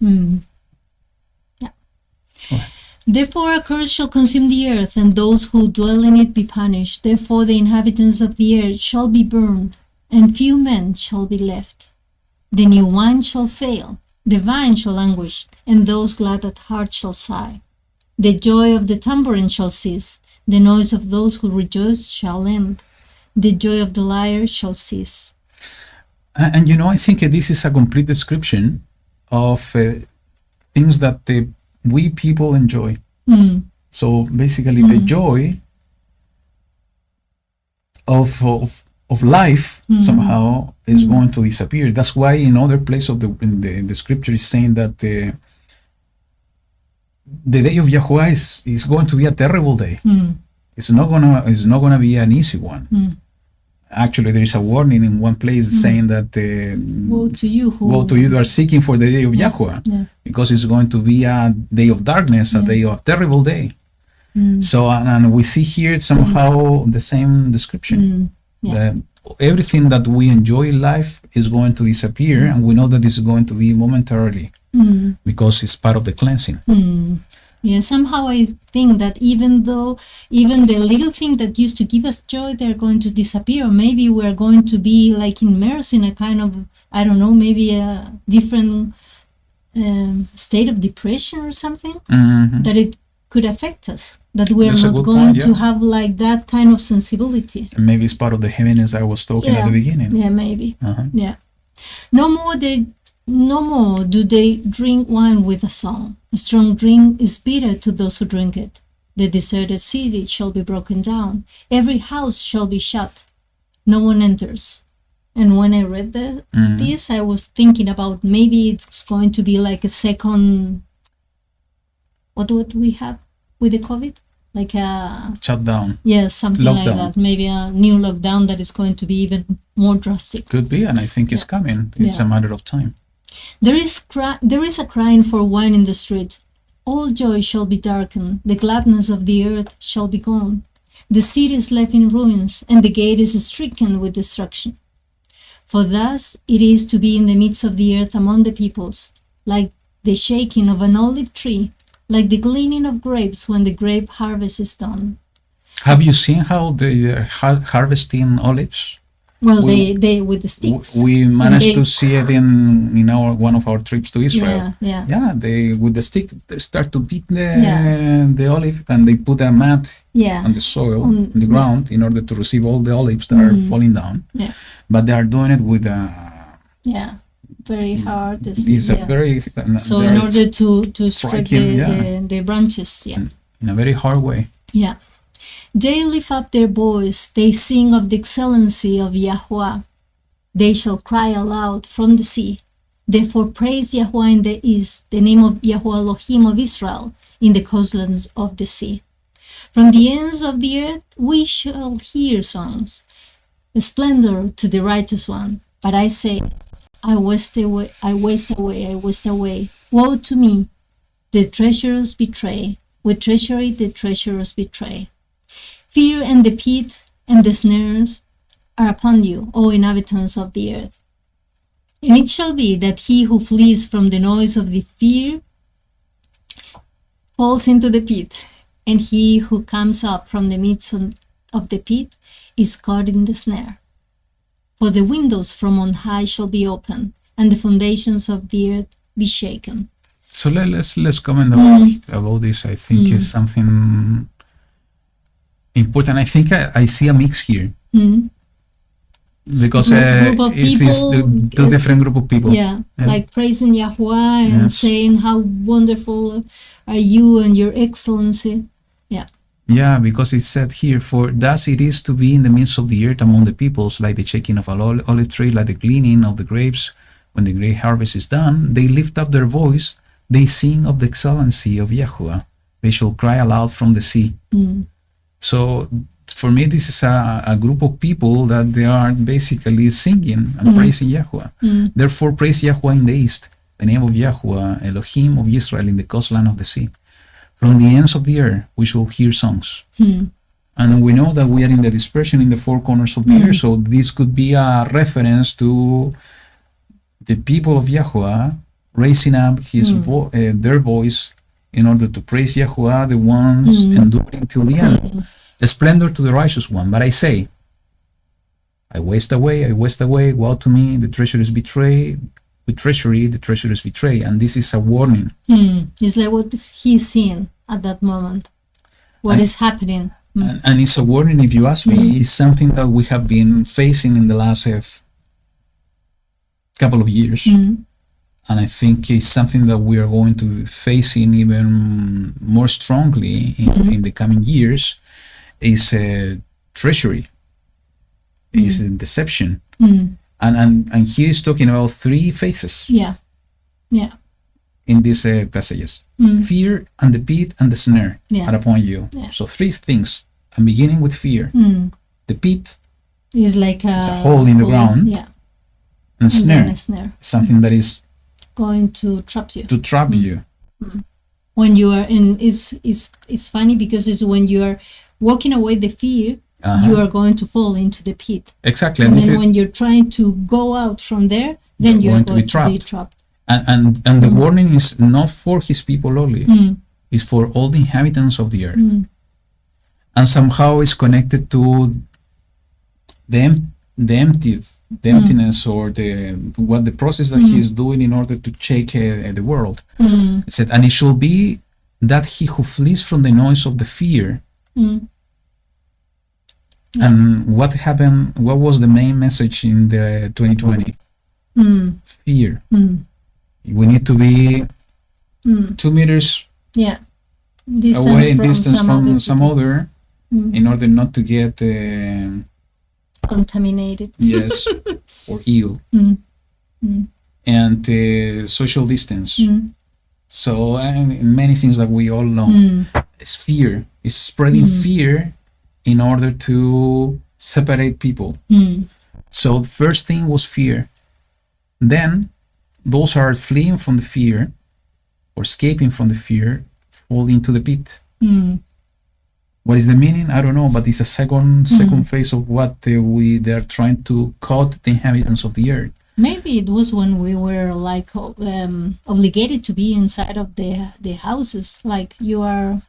B: Therefore a curse shall consume the earth, and those who dwell in it be punished. Therefore the inhabitants of the earth shall be burned, and few men shall be left. The new wine shall fail, the vine shall languish, and those glad at heart shall sigh. The joy of the tambourine shall cease, the noise of those who rejoice shall end. The joy of the lyre shall cease.
A: And I think this is a complete description of things that we people enjoy. So basically the joy of life somehow is going to disappear. That's why in other place of the scripture is saying that the day of Yahuwah is going to be a terrible day. It's not gonna be an easy one. Actually, there is a warning in one place saying that
B: woe to you
A: who are seeking for the day of Yahuwah, because it's going to be a day of darkness, a day of terrible day. So, and we see here somehow the same description, that everything that we enjoy in life is going to disappear, and we know that this is going to be momentarily, because it's part of the cleansing.
B: Yeah, somehow I think that even the little thing that used to give us joy, they're going to disappear. Or maybe we're going to be like immersed in a kind of, I don't know, maybe a different state of depression or something, that it could affect us, that we're not going to have like that kind of sensibility.
A: And maybe it's part of the heaviness I was talking at the beginning.
B: Yeah, maybe. Yeah. No more do they drink wine with a song. A strong drink is bitter to those who drink it. The deserted city shall be broken down. Every house shall be shut. No one enters. And when I read this, I was thinking about maybe it's going to be like a second, what do we have with the COVID? Like a
A: shutdown.
B: Yeah, something
A: lockdown.
B: Like that. Maybe a new lockdown that is going to be even more drastic.
A: Could be, and I think it's coming. It's a matter of time.
B: There is a crying for wine in the street. All joy shall be darkened. The gladness of the earth shall be gone. The city is left in ruins, and the gate is stricken with destruction. For thus it is to be in the midst of the earth among the peoples, like the shaking of an olive tree, like the gleaning of grapes when the grape harvest is done.
A: Have you seen how they are harvesting olives?
B: Well, they with the sticks.
A: We managed to see it in one of our trips to Israel.
B: Yeah.
A: They with the stick they start to beat the olive, and they put a mat on the soil, on the ground, in order to receive all the olives that are falling down. Yeah. But they are doing it with
B: very hard.
A: It's a very
B: so in order to strike the branches.
A: In a very hard way.
B: Yeah. They lift up their voice, they sing of the excellency of Yahuwah. They shall cry aloud from the sea. Therefore praise Yahuwah in the east, the name of Yahuwah Elohim of Israel, in the coastlands of the sea. From the ends of the earth we shall hear songs, a splendor to the righteous one. But I say, I waste away, I waste away, I waste away. Woe to me, the treacherous betray, with treachery the treacherous betray. Fear and the pit and the snares are upon you, O inhabitants of the earth. And it shall be that he who flees from the noise of the fear falls into the pit, and he who comes up from the midst of the pit is caught in the snare. For the windows from on high shall be opened, and the foundations of the earth be shaken.
A: So let's comment about this. I think it's something important. I think I see a mix here. Because it's two different group of people.
B: Yeah, like praising Yahuwah and saying how wonderful are you and your excellency. Yeah.
A: Yeah, because it said here, for thus it is to be in the midst of the earth among the peoples, like the shaking of an olive tree, like the gleaning of the grapes. When the great harvest is done, they lift up their voice, they sing of the excellency of Yahuwah. They shall cry aloud from the sea. So for me, this is a group of people that they are basically singing and praising Yahuwah. Therefore, praise Yahuwah in the east, the name of Yahuwah, Elohim of Israel, in the coastland of the sea. From the ends of the earth, we shall hear songs. And we know that we are in the dispersion in the four corners of the earth, so this could be a reference to the people of Yahuwah raising up their voice in order to praise Yahuwah, the ones enduring till the end. A splendor to the righteous one. But I say, I waste away, woe to me, the treacherous betray, with treachery, the treacherous betray. And this is a warning.
B: It's like what he's seeing at that moment. What is happening.
A: And it's a warning, if you ask me. It's something that we have been facing in the last couple of years. And I think it's something that we are going to be facing even more strongly in the coming years. Is treachery, is deception, and here is talking about three phases.
B: Yeah.
A: In these passages, fear and the pit and the snare are upon you. So three things. I'm beginning with fear. The pit
B: is like
A: a hole in the ground.
B: Yeah.
A: And snare, something that is
B: going to trap you. When you are in, it's funny because it's when you are walking away the fear, you are going to fall into the pit.
A: Exactly.
B: And then when you're trying to go out from there, then you're going to be trapped.
A: And the warning is not for his people only. It's for all the inhabitants of the earth. And somehow it's connected to the emptiness or the process that he is doing in order to shake the world. It said, and it shall be that he who flees from the noise of the fear. And what happened? What was the main message in the 2020? Fear. We need to be 2 meters away in distance from some other in order not to get
B: contaminated.
A: Yes, or ill. And social distance. So many things that we all know. It's fear. It's spreading fear in order to separate people. So the first thing was fear. Then those are fleeing from the fear or escaping from the fear fall into the pit. What is the meaning? I don't know, but it's a second phase of what they're trying to cut the inhabitants of the earth.
B: Maybe it was when we were like obligated to be inside of the houses, like you are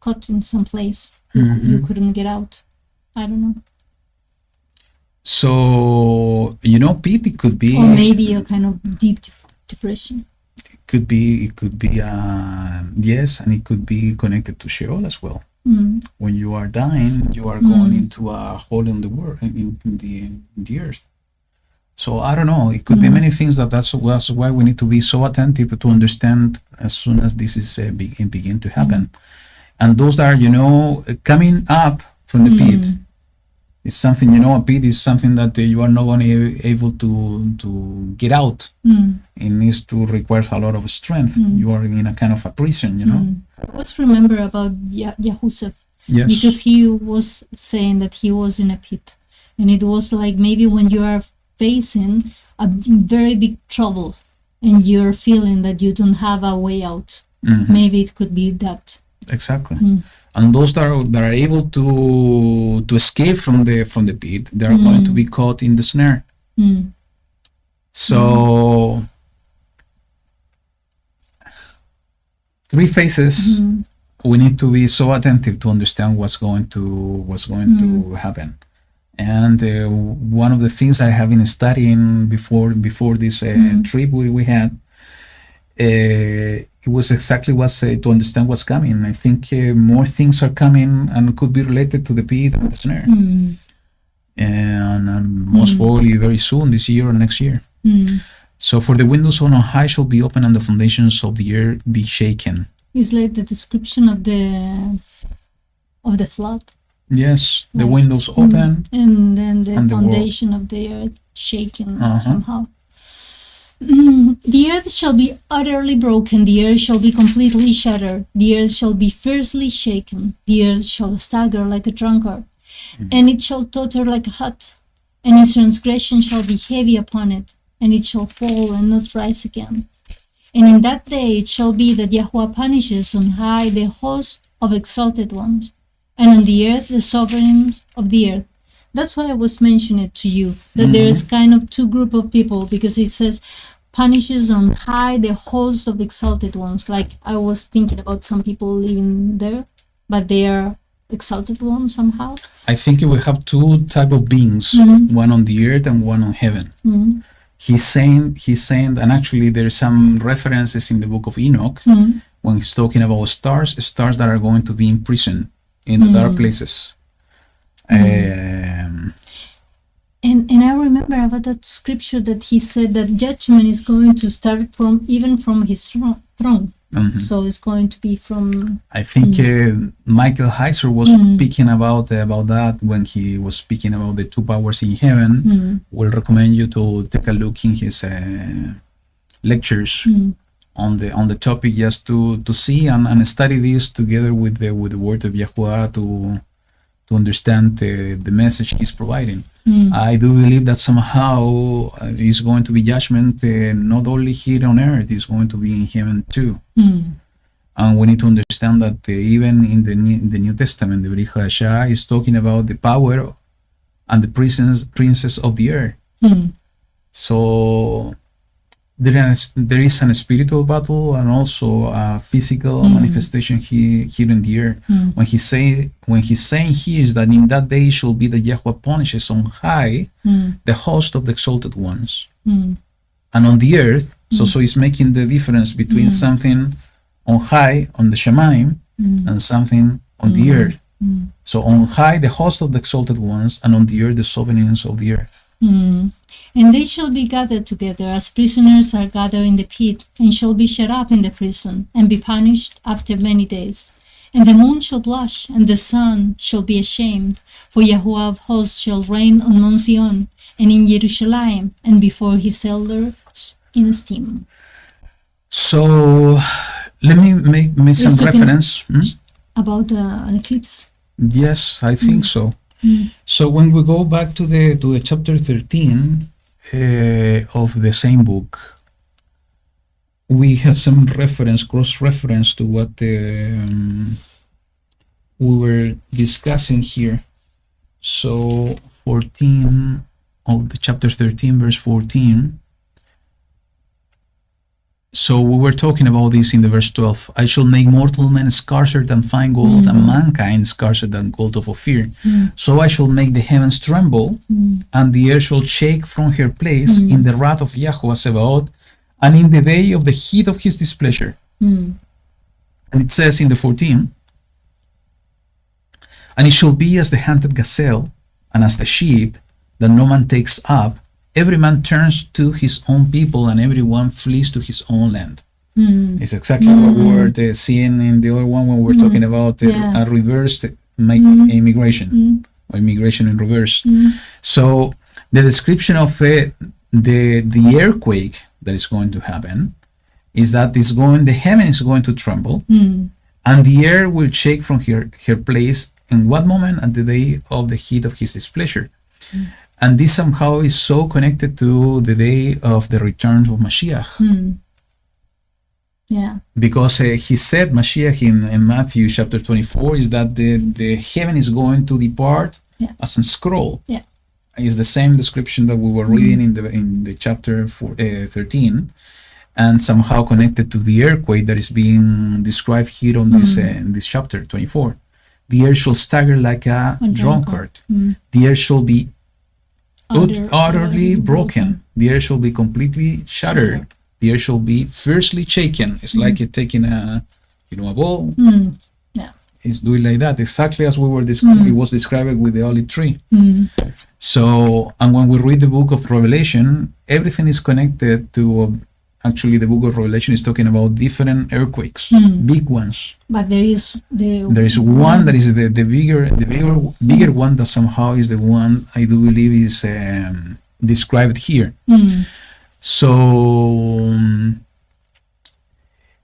B: caught in some place. You couldn't get out. I don't know.
A: So, pit, it could be...
B: Or maybe a kind of deep depression.
A: It could be, yes, and it could be connected to Sheol as well. When you are dying, you are going into a hole in the world, in the earth. So, I don't know. It could be many things. That's why we need to be so attentive to understand as soon as this is begin to happen. And those that are, coming up from the pit, it's something, a pit is something that you are not going to be able to get out. It needs to require a lot of strength. You are in a kind of a prison,
B: I always remember about Yahusef.
A: Yes.
B: Because he was saying that he was in a pit. And it was like maybe when you are facing a very big trouble and you're feeling that you don't have a way out. Maybe it could be that.
A: Exactly. And those that are able to escape from the pit, they are going to be caught in the snare. So 3 phases. We need to be so attentive to understand what's going to happen. And one of the things I have been studying before this trip we had, it was exactly to understand what's coming. I think more things are coming and could be related to the pit and the snare. And most probably very soon, this year or next year. So for the windows on high shall be open and the foundations of the earth be shaken.
B: It's like the description of the flood.
A: Yes, the windows open.
B: And then the foundation of the earth shaken somehow. The earth shall be utterly broken, the earth shall be completely shattered, the earth shall be fiercely shaken, the earth shall stagger like a drunkard, and it shall totter like a hut, and its transgression shall be heavy upon it, and it shall fall and not rise again. And in that day it shall be that Yahuwah punishes on high the host of exalted ones, and on the earth the sovereigns of the earth. That's why I was mentioning it to you, that there is kind of 2 group of people, because it says punishes on high the host of exalted ones. Like I was thinking about some people living there, but they are exalted ones somehow.
A: I think you will have 2 type of beings, one on the earth and one on heaven. He's saying, and actually there's some references in the book of Enoch when he's talking about stars that are going to be in prison in the dark places. And
B: I remember about that scripture that he said that judgment is going to start from his throne. So it's going to be from.
A: I think Michael Heiser was speaking about that when he was speaking about the 2 powers in heaven. We'll recommend you to take a look in his lectures on the topic, just to see and study this together with the word of Yahuwah to understand the message he's providing. I do believe that somehow it's going to be judgment not only here on earth, it's going to be in heaven too. And we need to understand that even in the New Testament, the Brit Hadashah is talking about the power and the princes of the earth. So there is a spiritual battle and also a physical manifestation here in the earth. When he's saying here is that in that day shall be that Yahuwah punishes on high the host of the exalted ones, and on the earth. So he's making the difference between something on high on the Shemaim and something on the earth. So on high the host of the exalted ones, and on the earth the sovereigns of the earth.
B: And they shall be gathered together as prisoners are gathered in the pit, and shall be shut up in the prison, and be punished after many days. And the moon shall blush, and the sun shall be ashamed, for Yahuwah of hosts shall reign on Mount Zion, and in Jerusalem, and before his elders in esteem.
A: So let me make some reference
B: about an eclipse.
A: Yes, I think so. So when we go back to the chapter 13 of the same book, we have some cross-reference to what we were discussing here. So 14 of the chapter 13, verse 14. So we were talking about this in the verse 12. I shall make mortal men scarcer than fine gold, and mankind scarcer than gold of Ophir. So I shall make the heavens tremble, and the earth shall shake from her place in the wrath of Yahuwah Sebaot, and in the day of the heat of his displeasure. And it says in the 14, and it shall be as the hunted gazelle, and as the sheep that no man takes up. Every man turns to his own people, and everyone flees to his own land. It's exactly what we were seeing in the other one when we were talking about a reversed immigration, or immigration in reverse. So the description of the earthquake that is going to happen is that the heaven is going to tremble, and the earth will shake from her place. In what moment? At the day of the heat of his displeasure. And this somehow is so connected to the day of the return of Mashiach.
B: Yeah.
A: Because he said, Mashiach in Matthew chapter 24, is that the heaven is going to depart as a scroll.
B: Yeah.
A: It's the same description that we were reading in the chapter 13, and somehow connected to the earthquake that is being described here on this in this chapter 24. The earth shall stagger like a drunkard. The earth shall be utterly broken. The earth shall be completely shattered. The earth shall be fiercely shaken. It's like it taking a ball.
B: Yeah.
A: It's doing like that, exactly as we were it was described with the olive tree. So, and when we read the book of Revelation, everything is connected to. Actually, the book of Revelation is talking about different earthquakes, big ones.
B: But there is
A: one that is the bigger one that somehow is the one I do believe is described here. So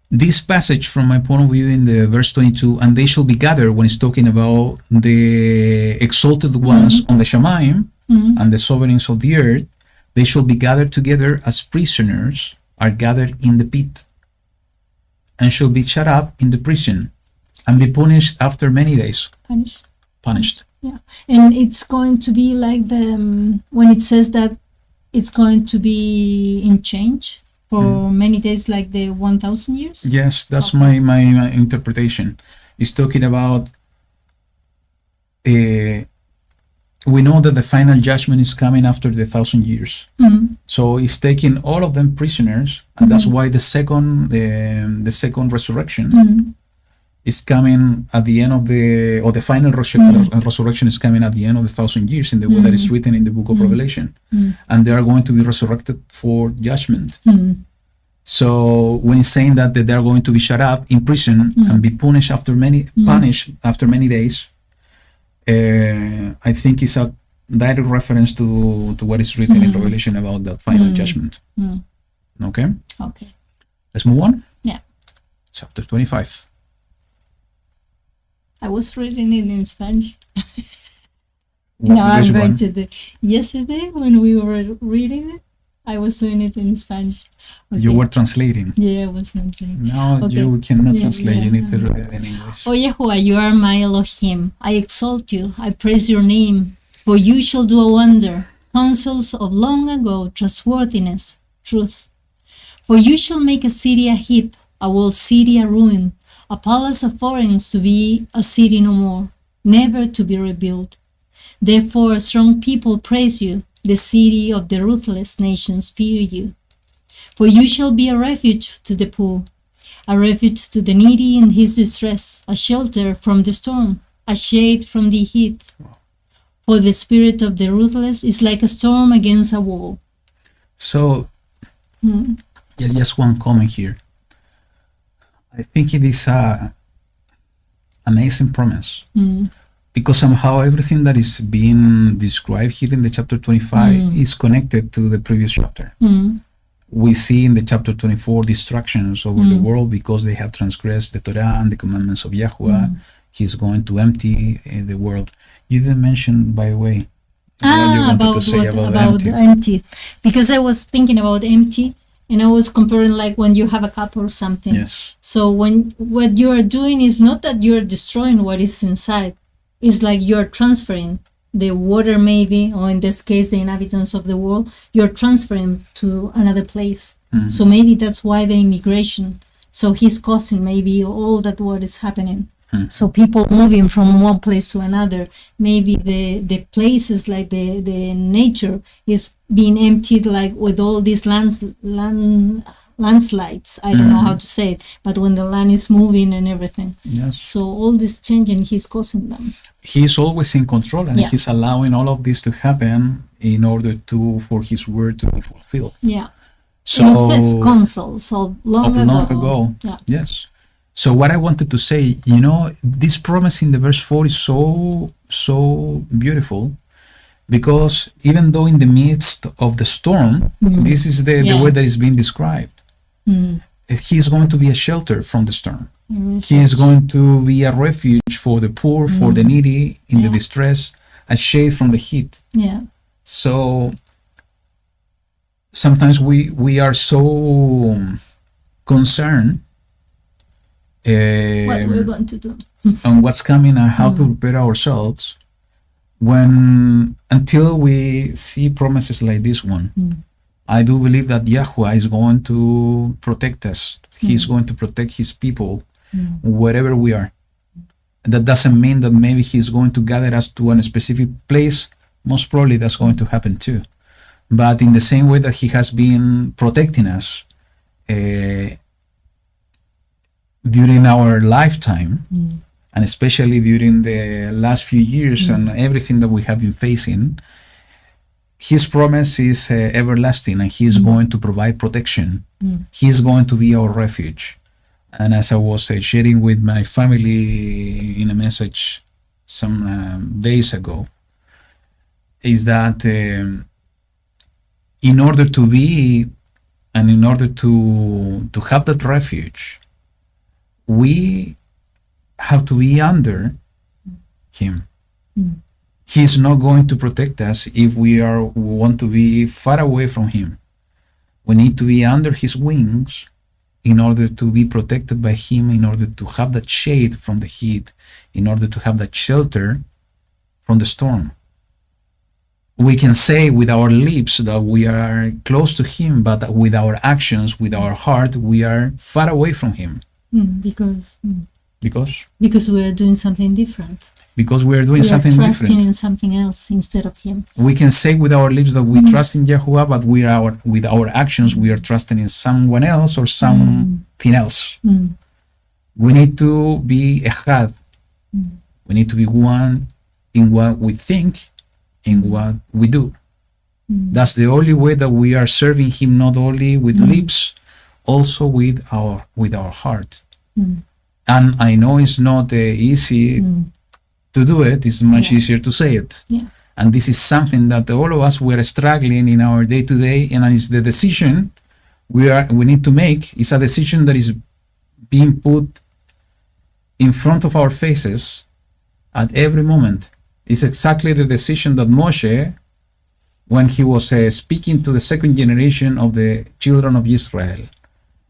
A: this passage, from my point of view, in the verse 22, and they shall be gathered, when it's talking about the exalted ones on the Shamayim and the sovereigns of the earth, they shall be gathered together as prisoners are gathered in the pit, and shall be shut up in the prison, and be punished after many days. Punished.
B: Yeah, and it's going to be like the when it says that it's going to be in change for many days, like the 1,000 years.
A: Yes, that's my interpretation. It's talking about. We know that the final judgment is coming after the 1,000 years. So it's taking all of them prisoners, and that's why the second resurrection is coming at the end of the final resurrection is coming at the end of the 1,000 years in the way that is written in the book of Revelation, and they are going to be resurrected for judgment. So when it's saying that they are going to be shut up in prison and be punished after many days. I think it's a direct reference to what is written in Revelation about that final judgment. Okay?
B: Okay.
A: Let's move on.
B: Yeah.
A: Chapter 25.
B: I was reading it in Spanish. Now I'm going to the... Yesterday, when we were reading it, I was doing it in Spanish. Okay.
A: You were translating.
B: Yeah, I was translating.
A: No, you cannot translate. You need to read it in English.
B: O YaHuWaH, you are my Elohim. I exalt you. I praise your name. For you shall do a wonder. Counsels of long ago, trustworthiness, truth. For you shall make a city a heap, a walled city a ruin, a palace of foreigners to be a city no more, never to be rebuilt. Therefore a strong people praise you. The city of the ruthless nations fear you. For you shall be a refuge to the poor, a refuge to the needy in his distress, a shelter from the storm, a shade from the heat. For the spirit of the ruthless is like a storm against a wall.
A: So, just one comment here. I think it is an amazing promise. Because somehow everything that is being described here in the chapter 25 is connected to the previous chapter. We see in the chapter 24 destructions over the world because they have transgressed the Torah and the commandments of YaHuWaH. He's going to empty the world. You didn't mention, by the way,
B: about empty. Because I was thinking about empty, and I was comparing like when you have a cup or something.
A: Yes.
B: So what you are doing is not that you are destroying what is inside. It's like you're transferring the water, maybe, or in this case, the inhabitants of the world, you're transferring to another place. So maybe that's why the immigration. So he's causing maybe all that what is happening. So people moving from one place to another. Maybe the places, like the nature is being emptied, like with all these landslides. I don't know how to say it, but when the land is moving and everything.
A: Yes.
B: So all this changing, he's causing them.
A: He's always in control, and he's allowing all of this to happen in order for his word to be fulfilled.
B: Yeah.
A: So
B: and it has consoles of long ago. Yeah.
A: Yes. So what I wanted to say, this promise in the verse 4 is so beautiful, because even though in the midst of the storm, this is the way that is being described. He is going to be a shelter from the storm. He is going to be a refuge for the poor, for the needy, in the distress, a shade from the heat.
B: Yeah.
A: So sometimes we are so concerned
B: What we're going to do.
A: on what's coming and how to prepare ourselves, until we see promises like this one. I do believe that Yahuwah is going to protect us. He's going to protect his people wherever we are. That doesn't mean that maybe he's going to gather us to a specific place. Most probably that's going to happen too. But in the same way that he has been protecting us during our lifetime, and especially during the last few years and everything that we have been facing, his promise is everlasting, and he is going to provide protection. He is going to be our refuge. And as I was sharing with my family in a message some days ago, is that in order to be and in order to have that refuge, we have to be under him. He is not going to protect us if we want to be far away from him. We need to be under his wings in order to be protected by him, in order to have that shade from the heat, in order to have that shelter from the storm. We can say with our lips that we are close to him, but with our actions, with our heart, we are far away from him.
B: Because
A: Because
B: we are doing something different.
A: Because we are doing
B: We are
A: something
B: trusting
A: different.
B: in something else instead of him.
A: We can say with our lips that we trust in Yahuwah, but with our actions, we are trusting in someone else or something else. We need to be echad. We need to be one in what we think, in what we do. That's the only way that we are serving him, not only with lips, also with our heart. And I know it's not easy to do it. It's much easier to say it.
B: Yeah.
A: And this is something that all of us were struggling in our day-to-day, and it's the decision we need to make. It's a decision that is being put in front of our faces at every moment. It's exactly the decision that Moshe, when he was speaking to the second generation of the children of Israel,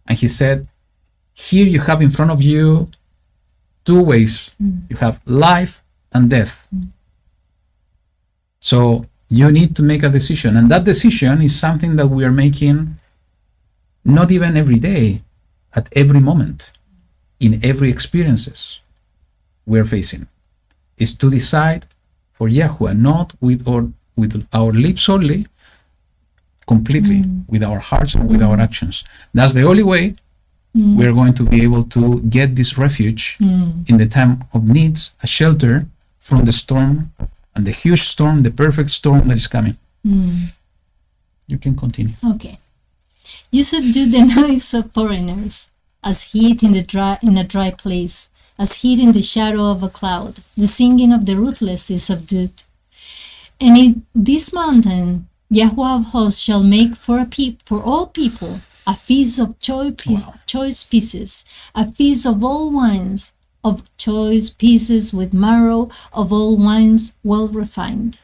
A: and he said, here you have in front of you two ways. You have life and death. So you need to make a decision, and that decision is something that we are making not even every day, at every moment, in every experiences we're facing. Is to decide for Yahuwah, not with our lips only, completely, with our hearts and with our actions. That's the only way we're going to be able to get this refuge in the time of needs, a shelter from the storm, and the huge storm, the perfect storm that is coming. You can continue.
B: Okay. You subdue the noise of foreigners, as heat in a dry place, as heat in the shadow of a cloud. The singing of the ruthless is subdued. And in this mountain, Yahuwah of hosts shall make for all people a feast of choice pieces, a feast of all wines, of choice pieces with marrow, of all wines well refined.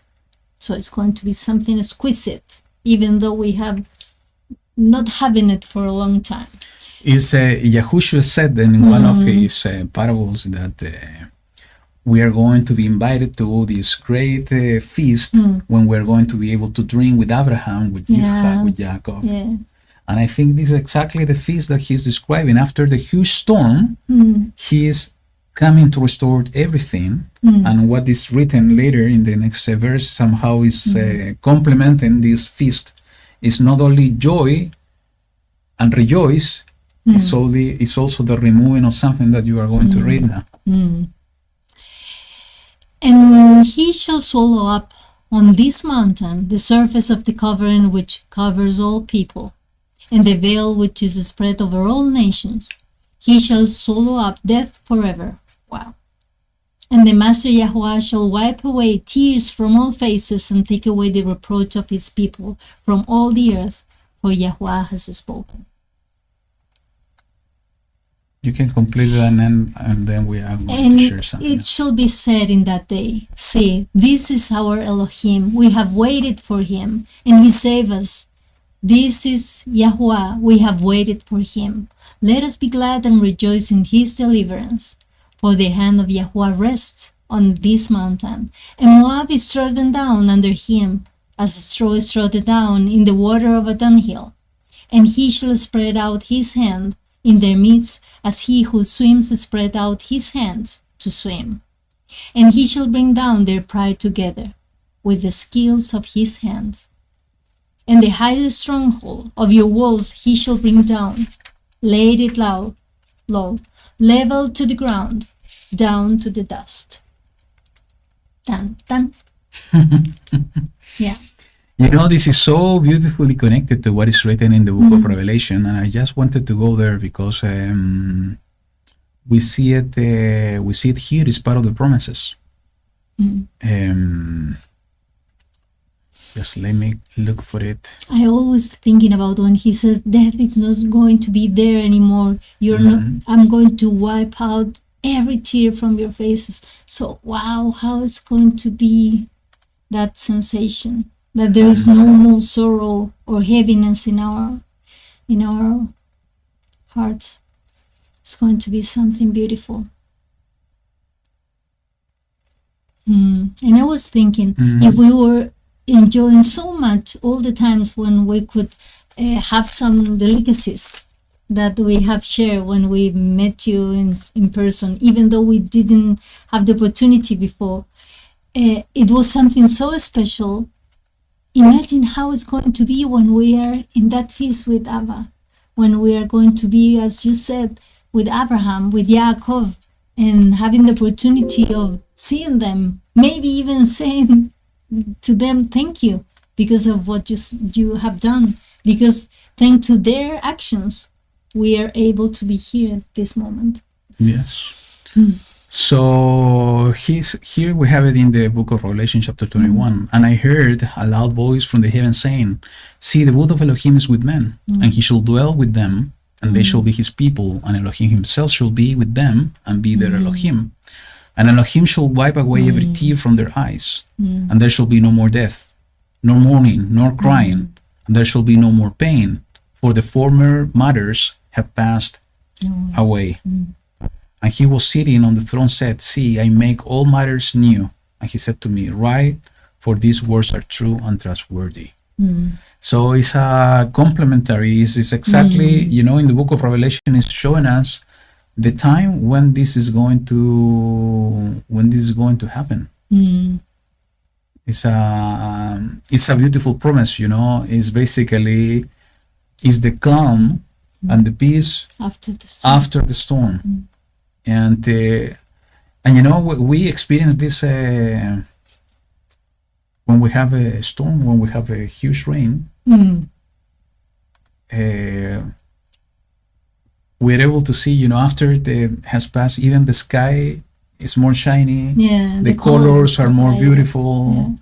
B: So it's going to be something exquisite, even though we have not having it for a long time.
A: Is Yahushua said in one of his parables that we are going to be invited to this great feast when we're going to be able to drink with Abraham, with Isaac, with Jacob.
B: Yeah.
A: And I think this is exactly the feast that he's describing. After the huge storm, he is coming to restore everything. And what is written later in the next verse somehow is complementing this feast. It's not only joy and rejoice, it's also the removing of something that you are going to read now.
B: And he shall swallow up on this mountain the surface of the covering which covers all people. and the veil which is spread over all nations. He shall swallow up death forever. Wow. And the Master Yahuwah shall wipe away tears from all faces and take away the reproach of his people from all the earth, for Yahuwah has spoken.
A: You can complete it, and then we are going
B: And
A: to share something.
B: it shall be said in that day, see, this is our Elohim, we have waited for him, and he saved us. This is Yahuwah, we have waited for him. Let us be glad and rejoice in his deliverance. For the hand of Yahuwah rests on this mountain, and Moab is trodden down under him, as straw is trodden down in the water of a dunghill. And he shall spread out his hand in their midst, as he who swims spread out his hands to swim. And he shall bring down their pride together with the skills of his hands. And the highest stronghold of your walls he shall bring down, laid it low, level to the ground, down to the dust. Dun, dun. Yeah.
A: You know, this is so beautifully connected to what is written in the book of Revelation, and I just wanted to go there because we see it here as part of the promises. Just let me look for it.
B: I always thinking about when he says death is not going to be there anymore. You're not. I'm going to wipe out every tear from your faces. So wow, how it's going to be that sensation that there is no more sorrow or heaviness in our hearts. It's going to be something beautiful. And I was thinking, if we were enjoying so much all the times when we could have some delicacies that we have shared when we met you in person, even though we didn't have the opportunity before, it was something so special. Imagine how it's going to be when we are in that feast with Abba, when we are going to be, as you said, with Abraham, with Yaakov, and having the opportunity of seeing them, maybe even saying to them thank you because of what you have done, because thanks to their actions we are able to be here at this moment.
A: Yes. So here we have it in the book of Revelation chapter 21. And I heard a loud voice from the heaven saying, see, the wood of Elohim is with men, and he shall dwell with them, and they shall be his people, and Elohim himself shall be with them and be their Elohim. And Elohim shall wipe away every tear from their eyes, and there shall be no more death, nor mourning, nor crying, and there shall be no more pain, for the former matters have passed away. And he was sitting on the throne said, see, I make all matters new. And he said to me, write, for these words are true and trustworthy. So it's a complementary, it's exactly, in the book of Revelation, it's showing us the time when this is going to happen. It's a beautiful promise, It's basically is the calm and the peace after the storm. And we experience this when we have a storm, when we have a huge rain. We're able to see, after it has passed, even the sky is more shiny.
B: Yeah,
A: the colors are more beautiful.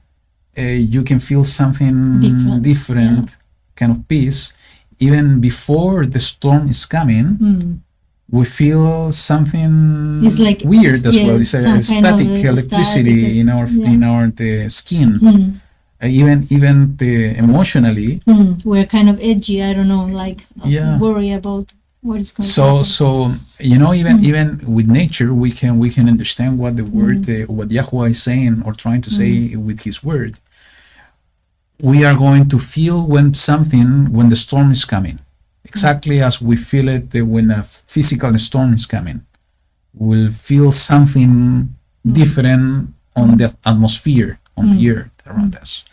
A: You can feel something different kind of peace. Even before the storm is coming, we feel something like weird as well. It's a static electricity in our skin. Even emotionally,
B: we're kind of edgy. I don't know, worry about what is going to happen.
A: So even with nature, we can understand what the word, what Yahuwah is saying or trying to say with His word. We are going to feel when the storm is coming. Exactly as we feel it when a physical storm is coming. We'll feel something different on the atmosphere, on the earth around us.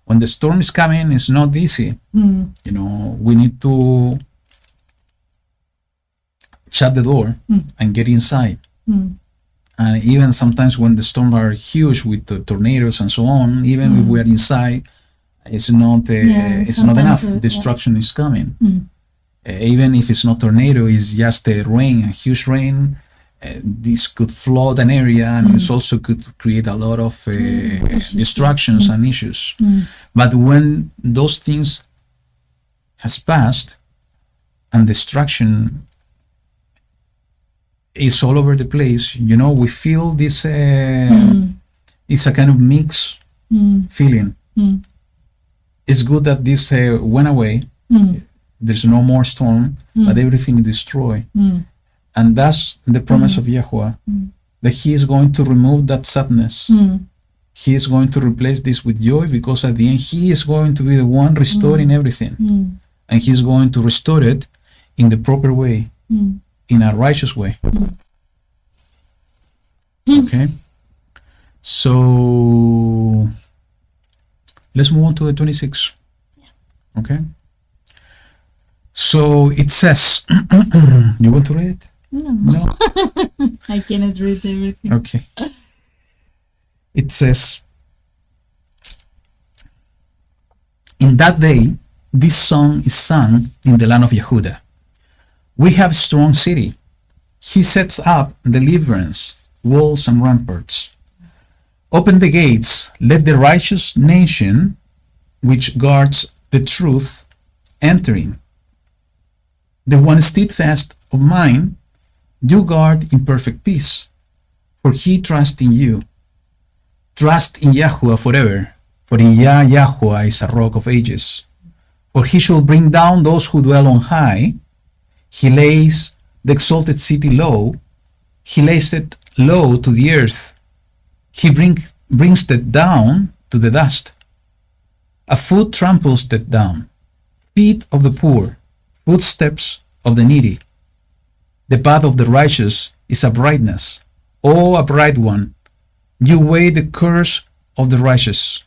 A: When the storm is coming, it's not easy. We need to shut the door and get inside. And even sometimes when the storms are huge with the tornadoes and so on, even if we are inside, it's not enough. Destruction is coming. Even if it's not tornado, it's just a rain, a huge rain. This could flood an area, and it also could create a lot of distractions and issues. But when those things has passed and destruction is all over the place, we feel this it's a kind of mixed feeling. It's good that this went away. There's no more storm, but everything is destroyed. And that's the promise of Yahuwah, that He is going to remove that sadness. He is going to replace this with joy, because at the end He is going to be the one restoring everything. And He's going to restore it in the proper way, in a righteous way. Okay? So let's move on to the 26th. Okay? So it says, you want to read it? No.
B: I cannot read everything.
A: Okay. It says, in that day, this song is sung in the land of Yehuda. We have a strong city. He sets up deliverance, walls and ramparts. Open the gates, let the righteous nation, which guards the truth, enter in. The one steadfast of mind, you guard in perfect peace, for he trusts in you. Trust in Yahuwah forever, for Yahuwah is a rock of ages. For he shall bring down those who dwell on high. He lays the exalted city low. He lays it low to the earth. He brings it down to the dust. A foot tramples it down. Feet of the poor, footsteps of the needy. The path of the righteous is a brightness. O a bright one, you weigh the course of the righteous.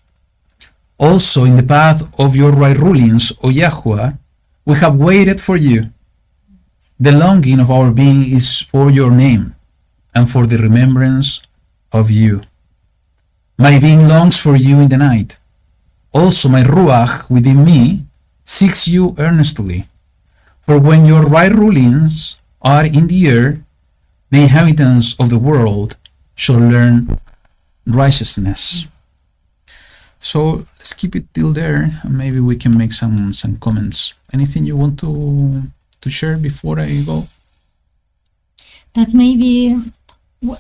A: Also in the path of your right rulings, O Yahuwah, we have waited for you. The longing of our being is for your name, and for the remembrance of you. My being longs for you in the night. Also my ruach within me seeks you earnestly. For when your right rulings are in the air, the inhabitants of the world shall learn righteousness. So let's keep it till there, and maybe we can make some comments. Anything you want to share before I go?
B: That maybe,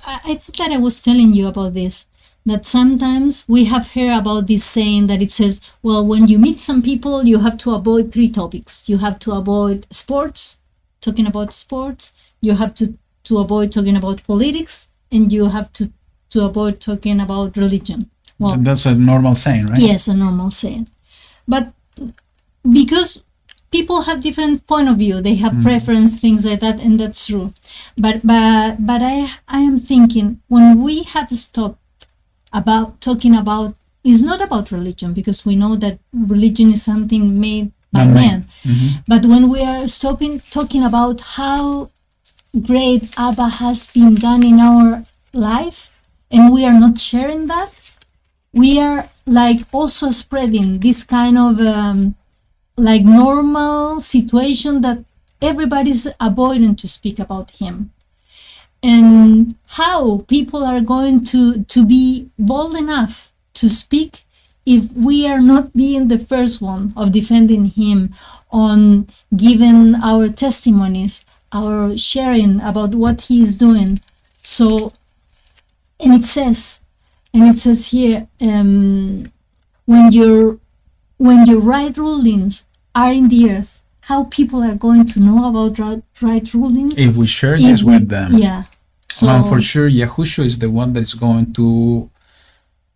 B: I think that I was telling you about this, that sometimes we have heard about this saying that it says, well, when you meet some people, you have to avoid 3 topics. You have to avoid sports, talking about sports. You have to avoid talking about politics, and you have to avoid talking about religion. Well,
A: that's a normal saying, right?
B: Yes, a normal saying. But because people have different point of view, they have preference, things like that, and that's true. But I am thinking, when we have stopped about talking about, it's not about religion, because we know that religion is something made by men. But when we are stopping talking about how great Abba has been done in our life, and we are not sharing that, we are like also spreading this kind of like normal situation that everybody's avoiding to speak about him. And how people are going to be bold enough to speak if we are not being the first one of defending him, on giving our testimonies, our sharing about what he is doing. So, and it says here, when your right rulings are in the earth, how people are going to know about right rulings?
A: If we share this with them.
B: Yeah.
A: So for sure, Yahushua is the one that is going to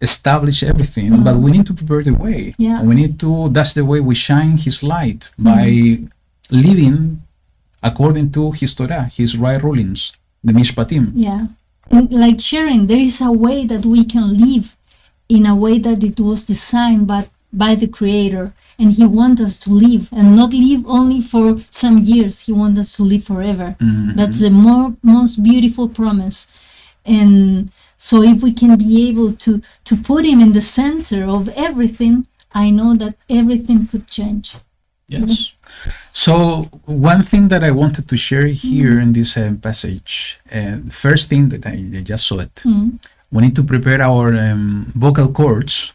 A: establish everything, but we need to prepare the way.
B: Yeah.
A: That's the way we shine his light, by living according to his Torah, his right rulings, the Mishpatim.
B: Yeah. And like sharing, there is a way that we can live in a way that it was designed by the Creator. And he wants us to live, and not live only for some years. He wants us to live forever. That's the most beautiful promise. And so if we can be able to put him in the center of everything, I know that everything could change.
A: Yes. So one thing that I wanted to share here in this passage, first thing that I just saw it, we need to prepare our vocal cords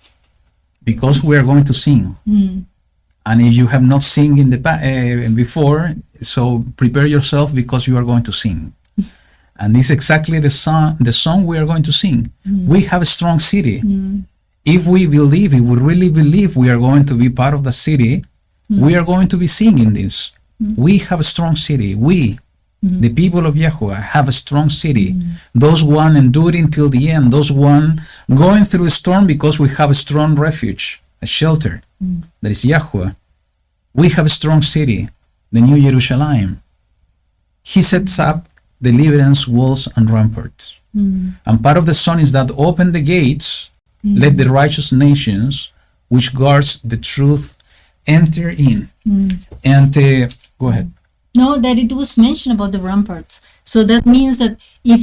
A: because we are going to sing. And if you have not sung in the before, so prepare yourself because you are going to sing. And this is exactly the song we are going to sing. We have a strong city. If we believe, if we really believe we are going to be part of the city, we are going to be singing this. We have a strong city. We, the people of Yahuwah, have a strong city. Those one enduring till the end. Those one going through a storm because we have a strong refuge, a shelter. That is Yahuwah. We have a strong city, the New Jerusalem. He sets up deliverance walls and ramparts. And part of the song is that open the gates, let the righteous nations which guards the truth enter in. And go ahead.
B: No, that it was mentioned about the ramparts. So that means that if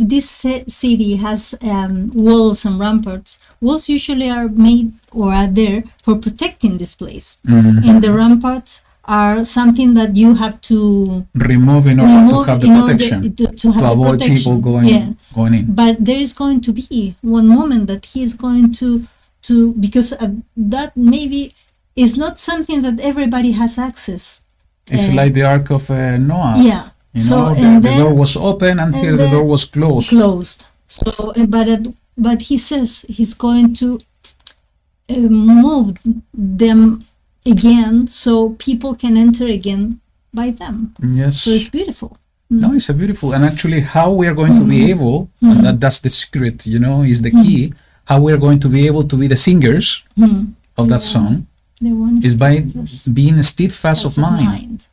B: this city has walls and ramparts, walls usually are made or are there for protecting this place. And the ramparts are something that you have to
A: remove in order to have the protection,
B: to avoid
A: people going in.
B: But there is going to be one moment that he is going to because that maybe is not something that everybody has access.
A: It's like the Ark of Noah.
B: Yeah.
A: You know, the door was open until the door was closed.
B: So, but he says he's going to move them again so people can enter again by them.
A: Yes.
B: So it's beautiful.
A: No, it's a beautiful. And actually how we are going to be able, and that's the secret, you know, is the key, how we are going to be able to be the singers of that song is by being steadfast of mind.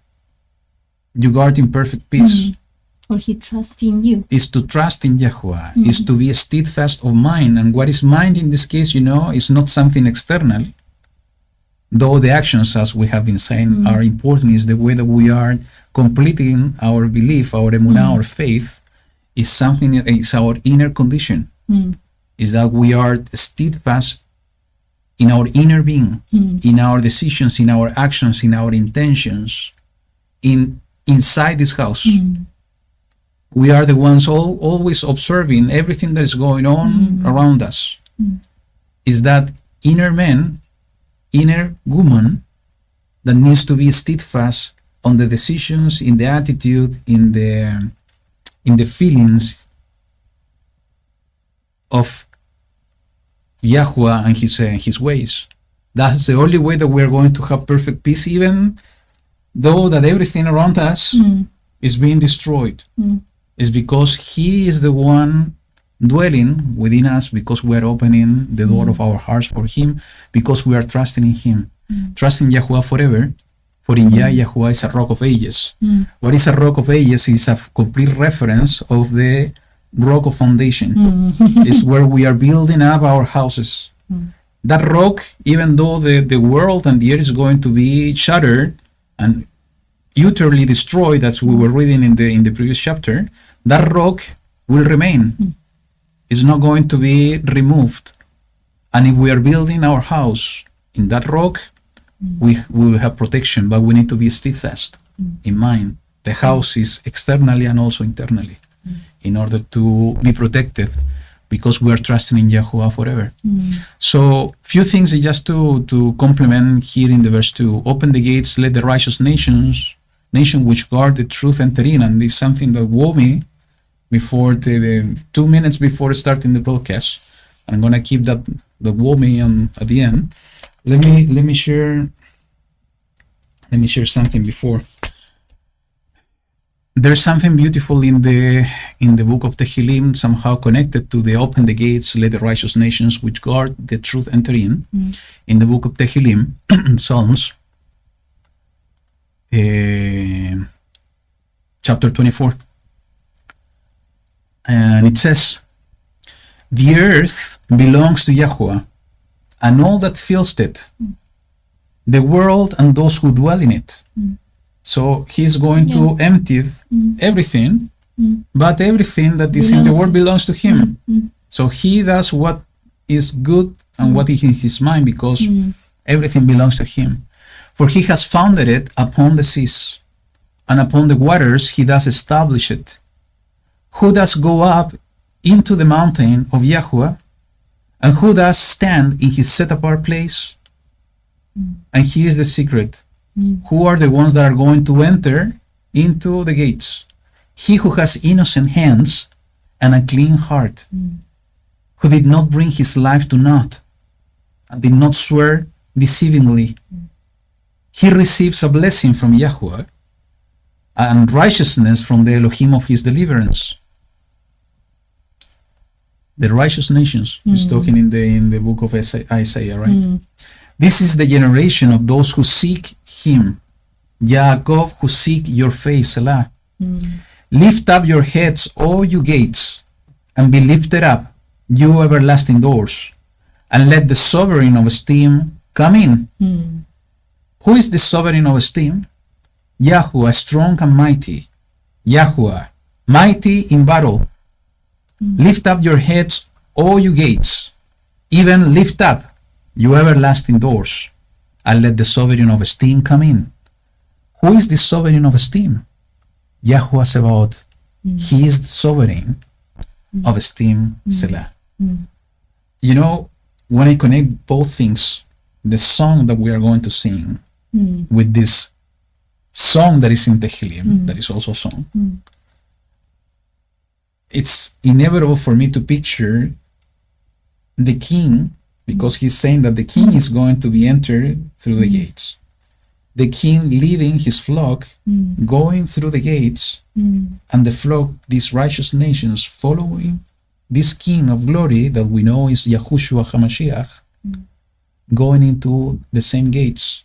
A: You guard in perfect peace.
B: Or he trusts in you.
A: Is to trust in Yahuwah, is to be steadfast of mind. And what is mind in this case, you know, is not something external. Though the actions, as we have been saying, are important, is the way that we are completing our belief, our emunah, our faith, is something, is our inner condition. Is that we are steadfast in our inner being, in our decisions, in our actions, in our intentions, inside this house. We are the ones always observing everything that is going on around us. Is that inner man, inner woman that needs to be steadfast on the decisions, in the attitude, in the feelings of Yahuwah and his ways. That's the only way that we're going to have perfect peace, even though that everything around us is being destroyed. Is because he is the one dwelling within us, because we are opening the door of our hearts for him, because we are trusting in him. Trusting Yahuwah forever, for in Yahuwah is a rock of ages. What is a rock of ages is a complete reference of the rock of foundation. Is where we are building up our houses. That rock, even though the world and the earth is going to be shattered and utterly destroyed, as we were reading in the previous chapter, that rock will remain. It's not going to be removed. And if we are building our house in that rock, we will have protection, but we need to be steadfast in mind. The house is externally and also internally, in order to be protected, because we are trusting in Yahuwah forever. So few things just to complement here in the verse 2. Open the gates, let the righteous nation which guard the truth enter in. And this is something that woke me before the 2 minutes before starting the broadcast. I'm gonna keep that woke me at the end. Let me share something before. There's something beautiful in the book of Tehillim, somehow connected to the open the gates, let the righteous nations which guard the truth enter in. In the book of Tehillim, Psalms, chapter 24. And it says, the earth belongs to Yahuwah, and all that fills it, the world and those who dwell in it. So he's going to empty everything, but everything that is in the world belongs to him. So he does what is good and what is in his mind, because everything belongs to him. For he has founded it upon the seas, and upon the waters he does establish it. Who does go up into the mountain of Yahuwah, and who does stand in his set-apart place? And here's the secret. Who are the ones that are going to enter into the gates? He who has innocent hands and a clean heart, who did not bring his life to naught, and did not swear deceivingly. He receives a blessing from Yahuwah, and righteousness from the Elohim of his deliverance. The righteous nations, he's talking in the book of Isaiah, right? This is the generation of those who seek him, Yaakov, who seek your face, Selah. Lift up your heads, all you gates, and be lifted up, you everlasting doors, and let the sovereign of esteem come in. Who is the sovereign of esteem? Yahuwah, strong and mighty. Yahuwah, mighty in battle. Lift up your heads, all you gates, even lift up, you everlasting doors, and let the sovereign of esteem come in. Who is the sovereign of esteem? Yahuwah Sebaot. He is the sovereign of esteem, Selah. You know, when I connect both things, the song that we are going to sing with this song that is in Tehillim, that is also a song, it's inevitable for me to picture the king, because he's saying that the king is going to be entered through the gates. The king leading his flock, going through the gates, and the flock, these righteous nations, following this king of glory that we know is Yahushua HaMashiach, going into the same gates.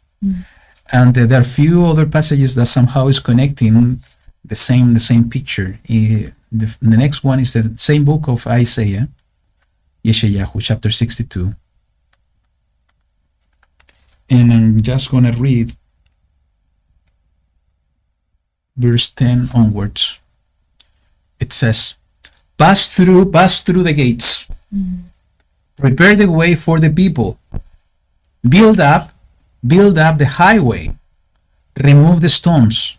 A: And there are few other passages that somehow is connecting the same picture. The next one is the same book of Isaiah, Yeshayahu, chapter 62. And I'm just going to read verse 10 onwards. It says, pass through the gates. Prepare the way for the people. Build up the highway. Remove the stones.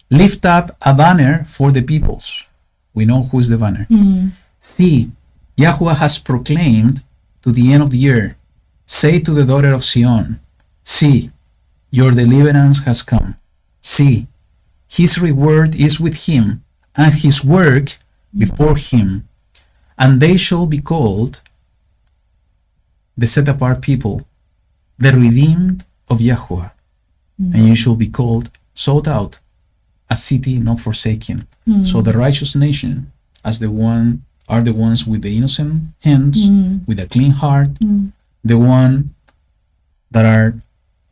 A: Lift up a banner for the peoples. We know who is the banner. See, Yahuwah has proclaimed to the end of the year. Say to the daughter of Zion, see, your deliverance has come. See, his reward is with him, and his work before him. And they shall be called the set-apart people, the redeemed of Yahuwah. And you shall be called sought out, a city not forsaken. So the righteous nation are the ones with the innocent hands, with a clean heart, the one that are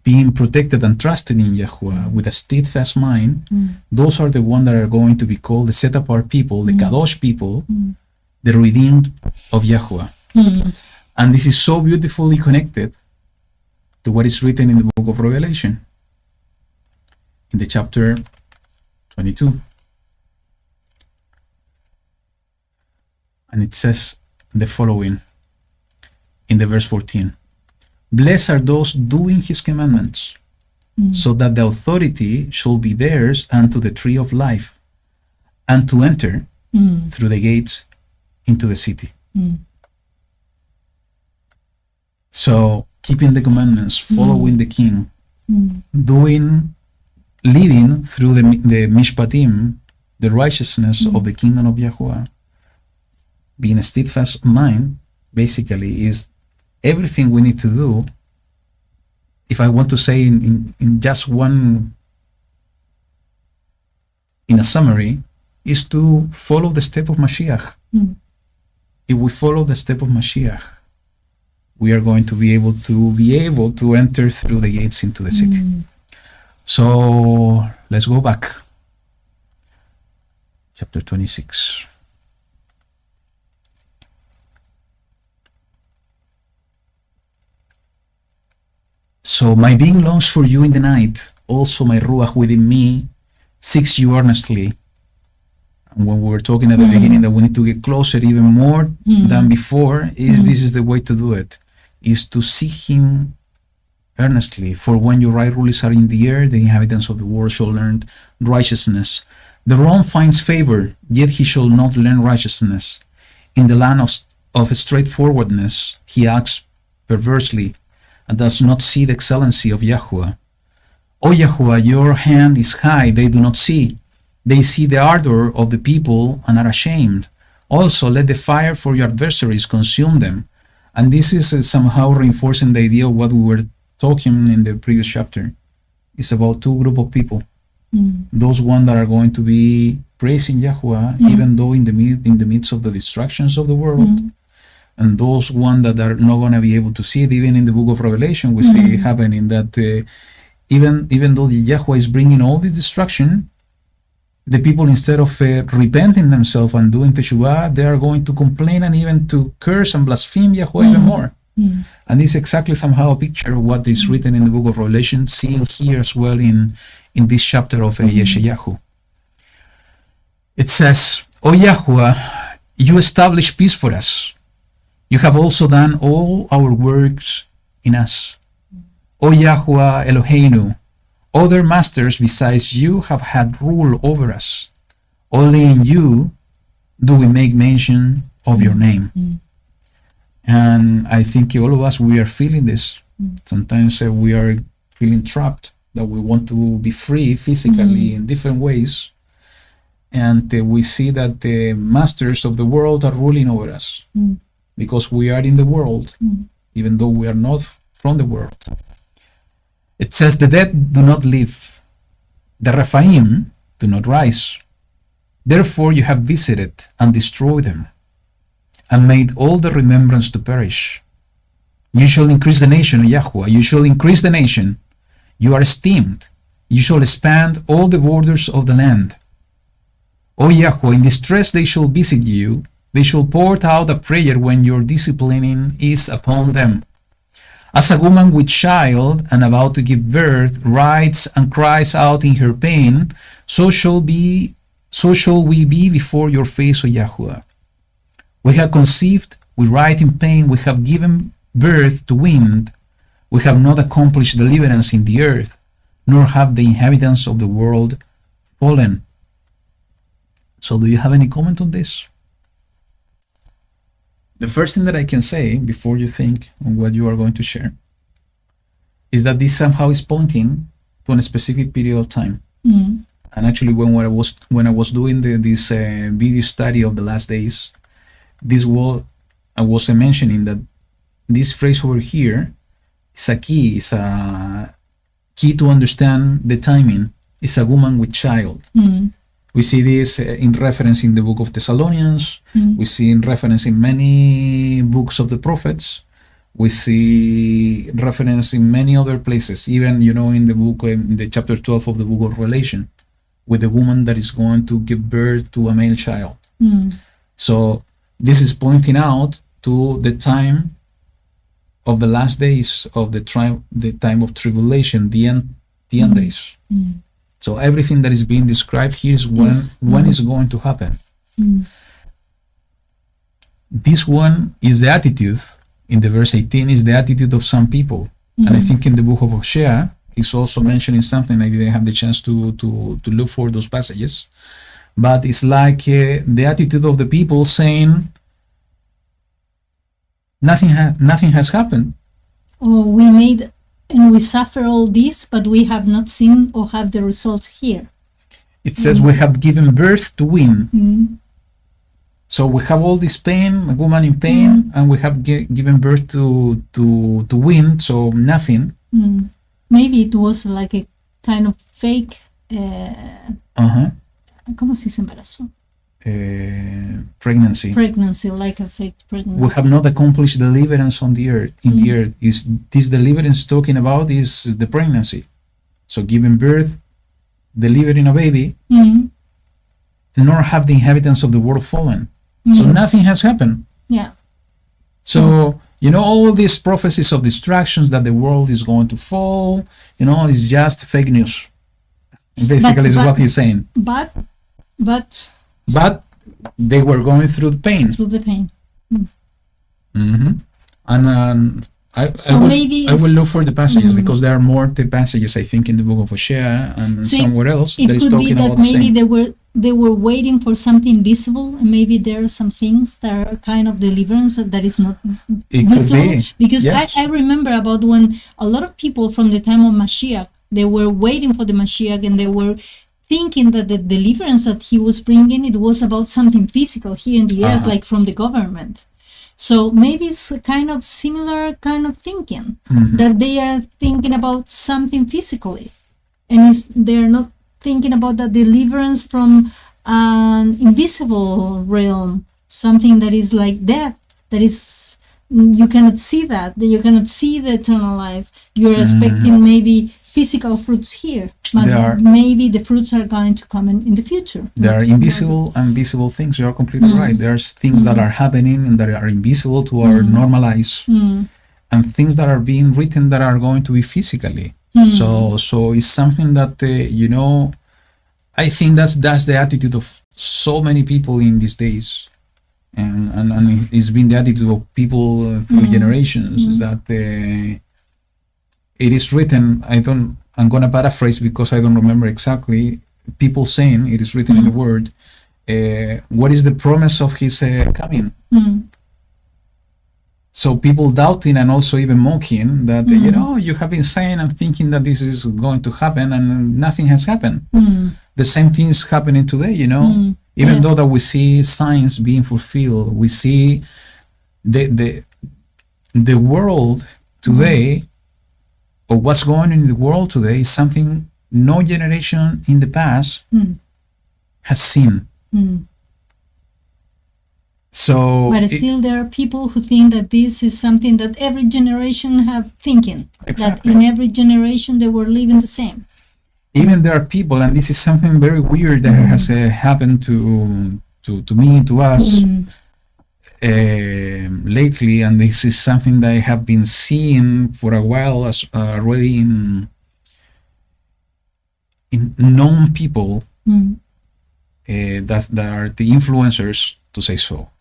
A: being protected and trusted in Yahuwah with a steadfast mind. Those are the ones that are going to be called the set-apart people, the Kadosh people, the redeemed of Yahuwah. And this is so beautifully connected to what is written in the book of Revelation, in the chapter 22. And it says the following in the verse 14. Blessed are those doing his commandments, so that the authority shall be theirs unto the tree of life, and to enter through the gates into the city. So keeping the commandments, following the king, living through the mishpatim, the righteousness of the kingdom of Yahuwah, being a steadfast mind, basically is everything we need to do. If I want to say in just one, in a summary, is to follow the step of Mashiach. If we follow the step of Mashiach, we are going to be able to enter through the gates into the city. So let's go back. Chapter 26. So my being longs for you in the night, also my ruach within me seeks you earnestly. And when we were talking at the beginning that we need to get closer even more than before, this is the way to do it, is to seek him earnestly. For when your right rulers are in the air, the inhabitants of the world shall learn righteousness. The wrong finds favor, yet he shall not learn righteousness. In the land of straightforwardness, he acts perversely and does not see the excellency of Yahuwah. O Yahuwah, your hand is high, they do not see. They see the ardor of the people and are ashamed. Also, let the fire for your adversaries consume them. And this is somehow reinforcing the idea of what we were talking in the previous chapter. It's about two groups of people. Those ones that are going to be praising Yahuwah, even though in the midst of the distractions of the world, and those ones that are not going to be able to see it. Even in the book of Revelation, we see it happening that even though the Yahuwah is bringing all the destruction, the people, instead of repenting themselves and doing teshuvah, they are going to complain and even to curse and blaspheme Yahuwah even more. And this is exactly somehow a picture of what is written in the book of Revelation, seen here as well in this chapter of Yeshayahu. It says, O Yahuwah, you establish peace for us. You have also done all our works in us. O Yahuwah Eloheinu, other masters besides you have had rule over us. Only in you do we make mention of your name. And I think all of us, we are feeling this. Sometimes we are feeling trapped, that we want to be free physically in different ways. And we see that the masters of the world are ruling over us because we are in the world, even though we are not from the world. It says, the dead do not live, the Rephaim do not rise. Therefore you have visited and destroyed them, and made all the remembrance to perish. You shall increase the nation, O Yahuwah, you shall increase the nation. You are esteemed, you shall expand all the borders of the land. O Yahuwah, in distress they shall visit you, they shall pour out a prayer when your disciplining is upon them. As a woman with child and about to give birth writes and cries out in her pain, so shall we be before your face, O Yahuwah. We have conceived, we write in pain, we have given birth to wind. We have not accomplished deliverance in the earth, nor have the inhabitants of the world fallen. So do you have any comment on this? The first thing that I can say before you think on what you are going to share is that this somehow is pointing to a specific period of time. And actually, when I was doing this video study of the last days, I was mentioning that this phrase over here is a key. It's a key to understand the timing. It's a woman with child. We see this in reference in the book of Thessalonians. We see in reference in many books of the prophets. We see reference in many other places, even in the book, in the chapter 12 of the book of Revelation, with the woman that is going to give birth to a male child. So this is pointing out to the time of the last days of the time of tribulation, the end days. So everything that is being described here is when it's going to happen. This one is the attitude, in the verse 18, is the attitude of some people. And I think in the book of Hosea, it's also mentioning something. I didn't have the chance to look for those passages. But it's like the attitude of the people saying, nothing has happened.
B: Or we made and we suffer all this, but we have not seen or have the results here.
A: It says we have given birth to wind. So we have all this pain, a woman in pain, and we have given birth to wind, so nothing.
B: Maybe it was like a kind of fake. ¿Cómo se dice embarazo?
A: Pregnancy.
B: Pregnancy, like a fake pregnancy.
A: We have not accomplished deliverance on the earth. In the earth, is this deliverance talking about is the pregnancy? So giving birth, delivering a baby, nor have the inhabitants of the world fallen. So nothing has happened.
B: Yeah.
A: So all these prophecies of distractions that the world is going to fall, is just fake news. Basically, is what he's saying.
B: But
A: they were going through the pain.
B: Through the pain.
A: And
B: Maybe
A: I will look for the passages because there are more the passages I think in the book of Hosea and somewhere else
B: it
A: that is
B: could be
A: talking
B: that
A: about the
B: maybe
A: same.
B: they were waiting for something visible, and maybe there are some things that are kind of deliverance that is not
A: It could
B: visible.
A: be.
B: Because
A: Yes.
B: I remember about when a lot of people from the time of Mashiach, they were waiting for the Mashiach, and they were thinking that the deliverance that he was bringing, it was about something physical here in the earth, like from the government. So maybe it's a kind of similar kind of thinking, that they are thinking about something physically, and they're not thinking about the deliverance from an invisible realm, something that is like death, that is, you cannot see that you cannot see the eternal life. You're expecting maybe physical fruits here, but maybe the fruits are going to come in the future.
A: There are invisible and visible things. You are completely right. There's things that are happening and that are invisible to our normal eyes, and things that are being written that are going to be physically. So it's something that I think that's the attitude of so many people in these days, and it's been the attitude of people through generations. Is that it is written. I'm gonna paraphrase because I don't remember exactly. People saying it is written in the word. What is the promise of his coming? So people doubting and also even mocking that you have been saying and thinking that this is going to happen, and nothing has happened. The same thing is happening today. Even though that we see signs being fulfilled, we see the world today, or what's going on in the world today, is something no generation in the past has seen. So,
B: but still, there are people who think that this is something that every generation have thinking.
A: Exactly.
B: That in every generation they were living the same.
A: Even there are people, and this is something very weird that has happened to me, to us lately, and this is something that I have been seeing for a while as already in known people that are the influencers, to say so,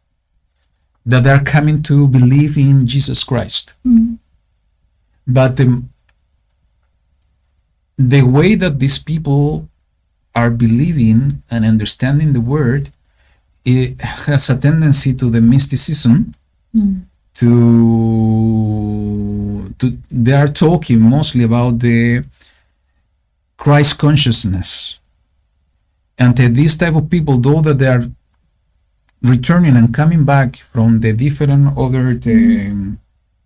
A: that are coming to believe in Jesus Christ. But the way that these people are believing and understanding the word, it has a tendency to the mysticism. They are talking mostly about the Christ consciousness, and these type of people, though that they are returning and coming back from the different other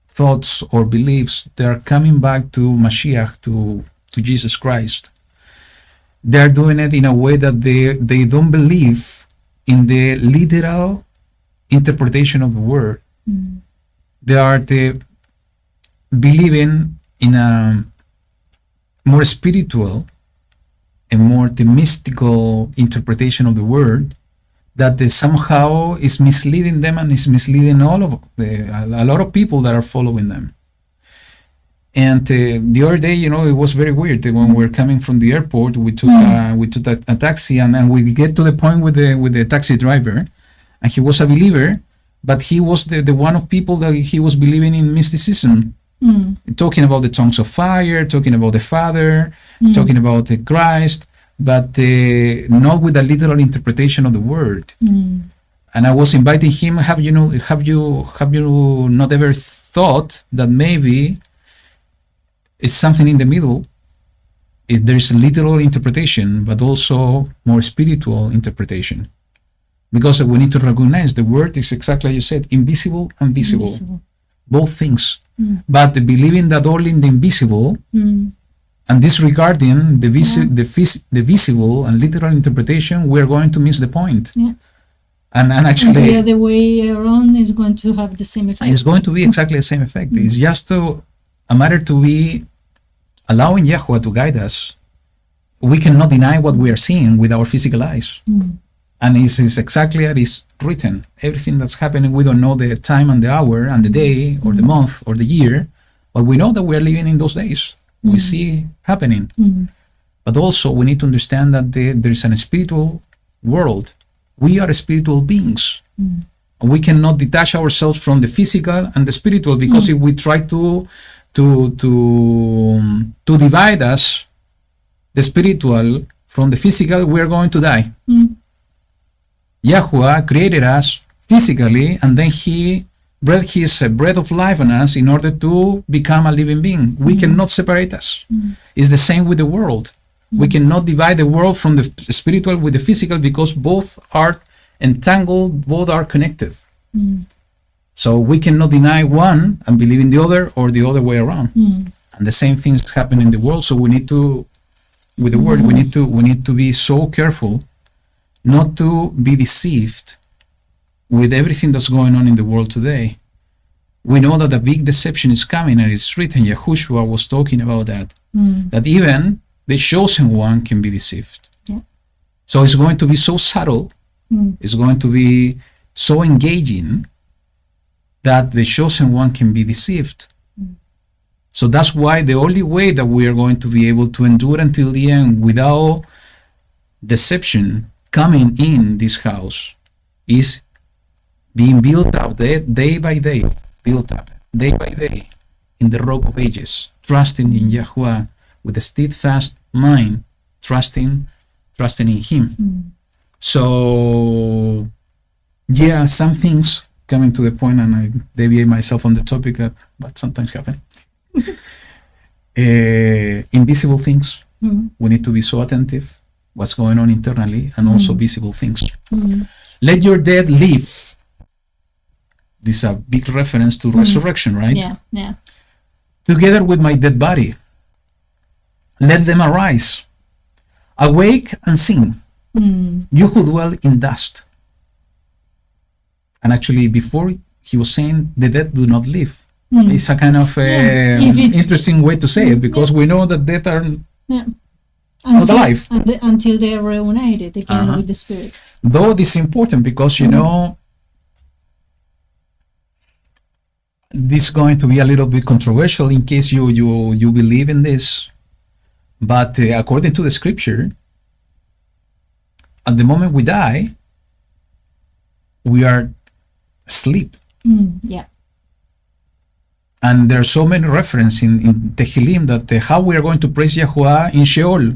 A: thoughts or beliefs, they are coming back to Mashiach, to Jesus Christ. They are doing it in a way that they don't believe in the literal interpretation of the word. They are believing in a more spiritual and more the mystical interpretation of the word that somehow is misleading them and is misleading a lot of people that are following them. And the other day, it was very weird. When we were coming from the airport, we took a taxi, and we get to the point with the taxi driver, and he was a believer, but he was the one of people that he was believing in mysticism, talking about the tongues of fire, talking about the Father, talking about the Christ, but not with a literal interpretation of the word. And I was inviting him. Have you not ever thought that maybe it's something in the middle? There is a literal interpretation, but also more spiritual interpretation. Because we need to recognize the word is exactly like you said, invisible and visible. Both things. But believing that only in the invisible and disregarding the visible and literal interpretation, we're going to miss the point. And actually,
B: the other way around is going to have the same effect.
A: It's going to be exactly the same effect. It's just a matter to be allowing Yahuwah to guide us. We cannot deny what we are seeing with our physical eyes. And it's exactly as it's written. Everything that's happening, we don't know the time and the hour and the day or the month or the year, but we know that we are living in those days. We see happening. But also we need to understand that there is a spiritual world. We are spiritual beings. We cannot detach ourselves from the physical and the spiritual, because if we try to divide us, the spiritual from the physical, we are going to die. Yahuwah created us physically, and then he breathed his breath of life on us in order to become a living being. We cannot separate us. It's the same with the world. We cannot divide the world from the spiritual with the physical, because both are entangled, both are connected. So we cannot deny one and believe in the other, or the other way around. And the same things happen in the world. So we need to, with the word, we need to be so careful not to be deceived with everything that's going on in the world today. We know that a big deception is coming, and it's written. Yahushua was talking about that, that even the chosen one can be deceived. So it's going to be so subtle, it's going to be so engaging, that the chosen one can be deceived. So that's why the only way that we are going to be able to endure until the end without deception coming in this house is being built up day by day, built up day by day in the rock of ages, trusting in Yahuwah with a steadfast mind, trusting in Him. So, yeah, some things coming to the point, and I deviate myself on the topic, but sometimes happen. Invisible things, we need to be so attentive what's going on internally, and also visible things. Let your dead live. This is a big reference to resurrection, right?
B: Yeah.
A: Together with my dead body, let them arise. Awake and sing, you who dwell in dust. And actually, before he was saying the dead do not live. It's a kind of interesting way to say it, because we know that dead are not alive.
B: Until they are reunited again with the Spirit.
A: Though this is important, because, you know, this is going to be a little bit controversial in case you believe in this. But according to the scripture, at the moment we die, we are asleep. And there are so many references in Tehillim that how we are going to praise Yahuwah in Sheol.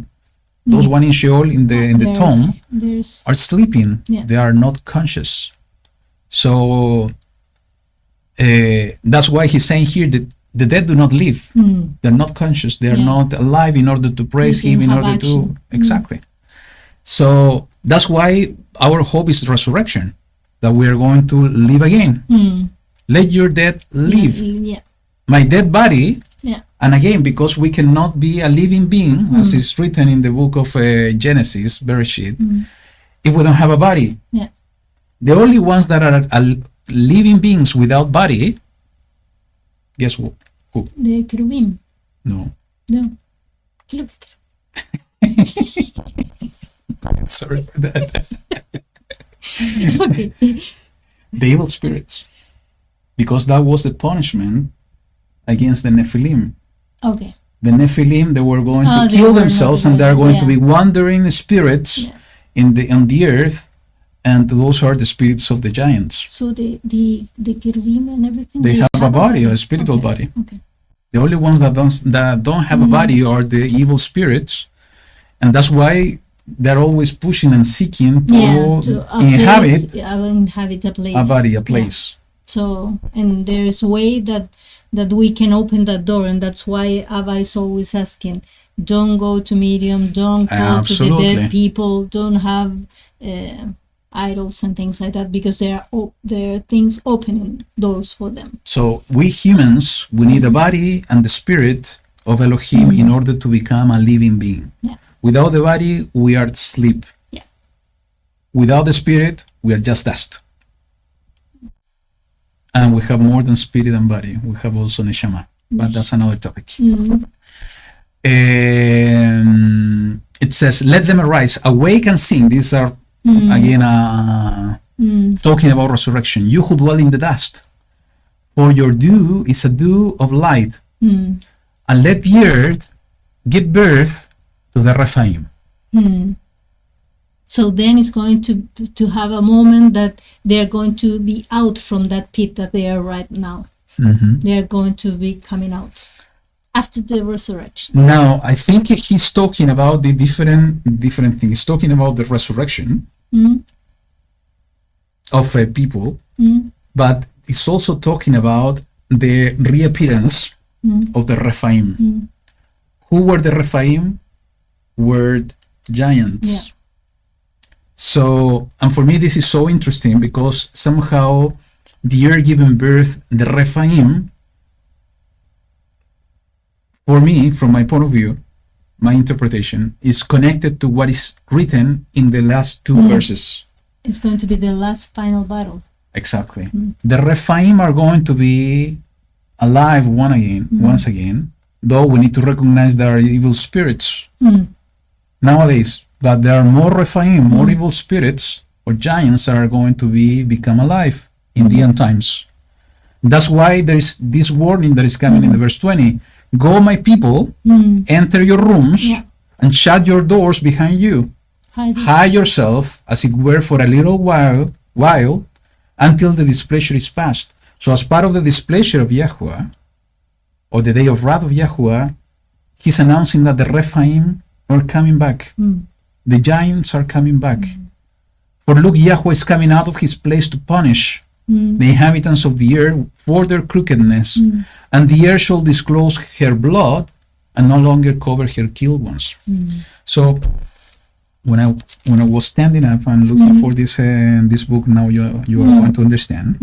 A: Those one in Sheol in the tomb are sleeping. They are not conscious. So that's why he's saying here that the dead do not live. They're not conscious. They're not alive in order to praise Him, in order to... Exactly. So that's why our hope is resurrection, that we are going to live again. Let your dead live. My dead body, and again, because we cannot be a living being, as is written in the book of Genesis, Bereshit, if we don't have a body. The only ones that are living beings without body, guess who?
B: The cherubim.
A: No.
B: Look.
A: Sorry for that.
B: Okay.
A: The evil spirits, because that was the punishment against the Nephilim.
B: Okay.
A: The Nephilim, they were going to kill themselves, and they are going to be wandering spirits on the earth, and those are the spirits of the giants.
B: So the cherubim and everything,
A: they have a body, a spiritual body.
B: Okay.
A: The only ones that don't have a body are the evil spirits, and that's why they're always pushing and seeking to inhabit
B: a place.
A: A body, a place.
B: So, and there's way that we can open that door, and that's why Abba is always asking, don't go to medium, don't go to the dead people, don't have idols and things like that, because there are things opening doors for them. So
A: we humans, we need a body and the spirit of Elohim in order to become a living being. Without the body, we are asleep. Without the spirit, we are just dust. And we have more than spirit and body. We have also neshama, but that's another topic. It says, let them arise, awake and sing. These are, again, talking about resurrection. You who dwell in the dust, for your dew is a dew of light. And let the earth give birth to the Rephaim.
B: So then it's going to have a moment that they're going to be out from that pit that they are right now. They're going to be coming out after the resurrection.
A: Now, I think he's talking about the different things. He's talking about the resurrection of people, but he's also talking about the reappearance of the Rephaim. Who were the Rephaim? Were giants.
B: Yeah.
A: So, and for me, this is so interesting because somehow the year giving birth, the Rephaim, for me, from my point of view, my interpretation is connected to what is written in the last two verses.
B: It's going to be the last final battle.
A: Exactly. The Rephaim are going to be alive once again, though we need to recognize there are evil spirits nowadays, but there are more Rephaim, more evil spirits or giants that are going to become alive in the end times. That's why there is this warning that is coming in the verse 20. Go, my people, enter your rooms and shut your doors behind you. Hide yourself, as it were, for a little while until the displeasure is past. So as part of the displeasure of Yahuwah, or the day of wrath of Yahuwah, he's announcing that the Rephaim are coming back. The giants are coming back. For look, Yahuwah is coming out of his place to punish the inhabitants of the earth for their crookedness, and the earth shall disclose her blood and no longer cover her killed ones. So when I was standing up and looking for this book, now you are going to understand.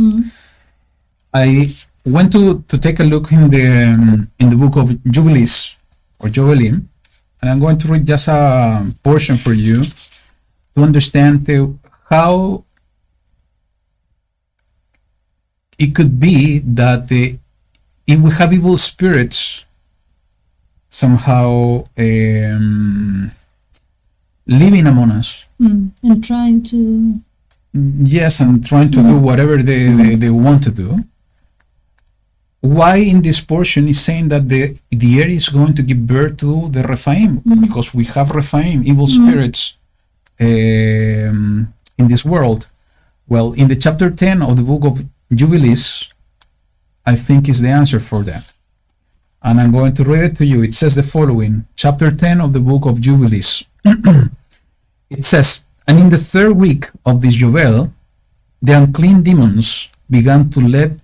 A: I went to take a look in the book of Jubilees or Joelim, and I'm going to read just a portion for you to understand how it could be that if we have evil spirits somehow living among us,
B: and trying to
A: do whatever they want to do, why in this portion is saying that the earth is going to give birth to the Rephaim, because we have Rephaim, evil spirits, in this world. Well, in the chapter 10 of the book of Jubilees, I think is the answer for that. And I'm going to read it to you. It says the following, chapter 10 of the book of Jubilees. It says, and in the third week of this Yovel, the unclean demons began to lead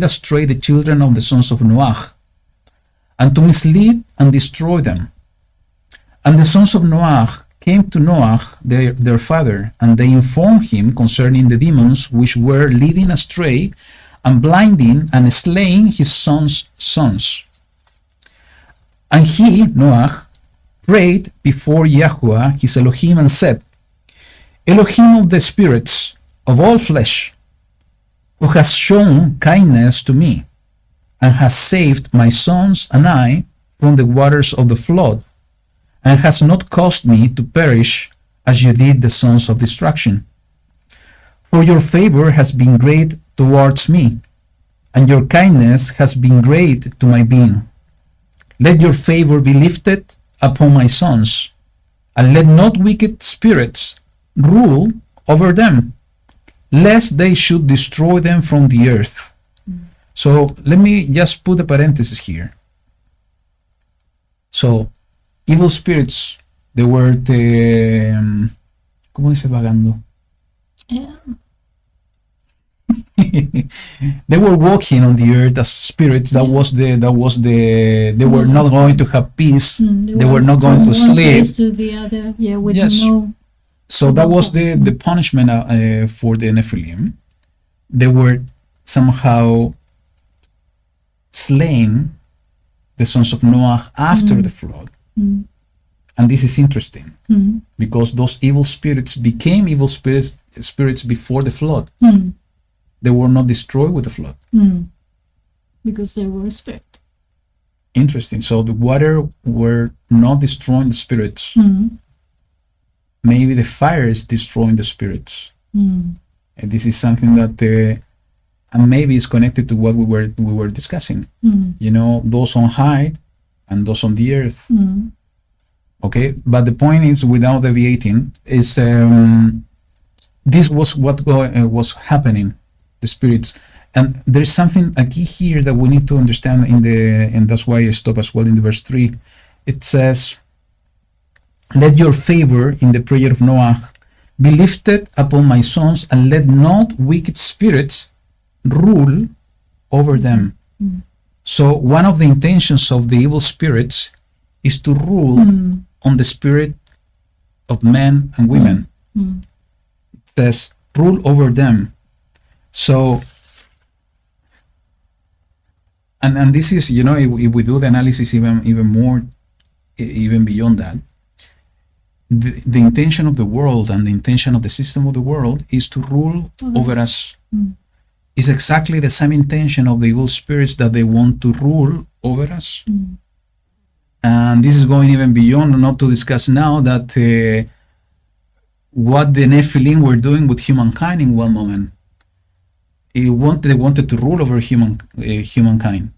A: astray the children of the sons of Noach, and to mislead and destroy them. And the sons of Noach came to Noach, their father, and they informed him concerning the demons which were leading astray and blinding and slaying his sons' sons. And he, Noach, prayed before Yahuwah his Elohim and said, Elohim of the spirits of all flesh, who has shown kindness to me, and has saved my sons and I from the waters of the flood, and has not caused me to perish as you did the sons of destruction. For your favor has been great towards me, and your kindness has been great to my being. Let your favor be lifted upon my sons, and let not wicked spirits rule over them, lest they should destroy them from the earth. So let me just put a parenthesis here. So evil spirits, the word, ¿cómo dice vagando? They were walking on the earth as spirits. They were not going to have peace. They were not going to sleep.
B: One place to the other. Yeah, with no.
A: So that was the punishment for the Nephilim. They were somehow slain, the sons of Noah, after the flood. And this is interesting because those evil spirits became evil spirits before the flood. They were not destroyed with the flood.
B: Because they were a spirit.
A: Interesting. So the water were not destroying the spirits. Maybe the fire is destroying the spirits. And this is something that, and maybe it's connected to what we were discussing. You know, those on high and those on the earth. Okay, but the point is, without deviating, is this was what was happening, the spirits. And there's something, a key here that we need to understand and that's why I stop as well in the verse 3. It says, let your favor in the prayer of Noah be lifted upon my sons, and let not wicked spirits rule over them. So one of the intentions of the evil spirits is to rule on the spirit of men and women. It says, rule over them. So, and this is, if we do the analysis even more, even beyond that, the intention of the world and the intention of the system of the world is to rule over us. It's exactly the same intention of the evil spirits that they want to rule over us. And this is going even beyond, not to discuss now that what the Nephilim were doing with humankind in one moment. They wanted to rule over humankind.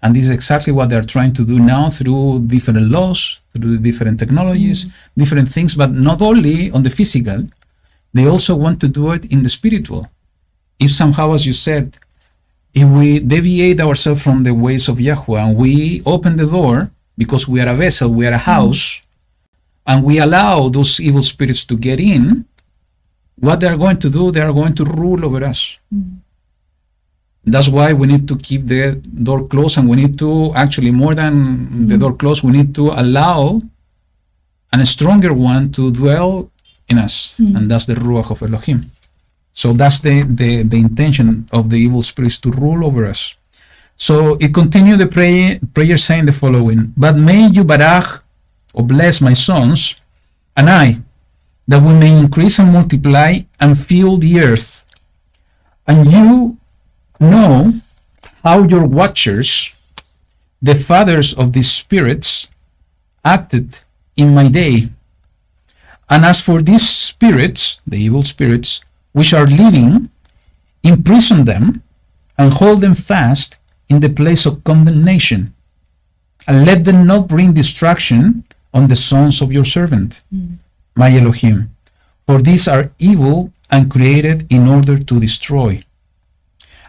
A: And this is exactly what they're trying to do now through different laws, through different technologies, different things, but not only on the physical, they also want to do it in the spiritual. If somehow, as you said, if we deviate ourselves from the ways of Yahuwah and we open the door, because we are a vessel, we are a house, and we allow those evil spirits to get in, what they are going to do, they are going to rule over us. That's why we need to keep the door closed, and we need to, actually, more than the door closed, we need to allow a stronger one to dwell in us, and that's the Ruach of Elohim. So that's the intention of the evil spirits, to rule over us. So it continued the prayer saying the following: but may you barach, or bless my sons, and I, that we may increase and multiply and fill the earth. And you know how your watchers, the fathers of these spirits, acted in my day. And as for these spirits, the evil spirits, which are living, imprison them and hold them fast in the place of condemnation, and let them not bring destruction on the sons of your servant, my Elohim, for these are evil and created in order to destroy.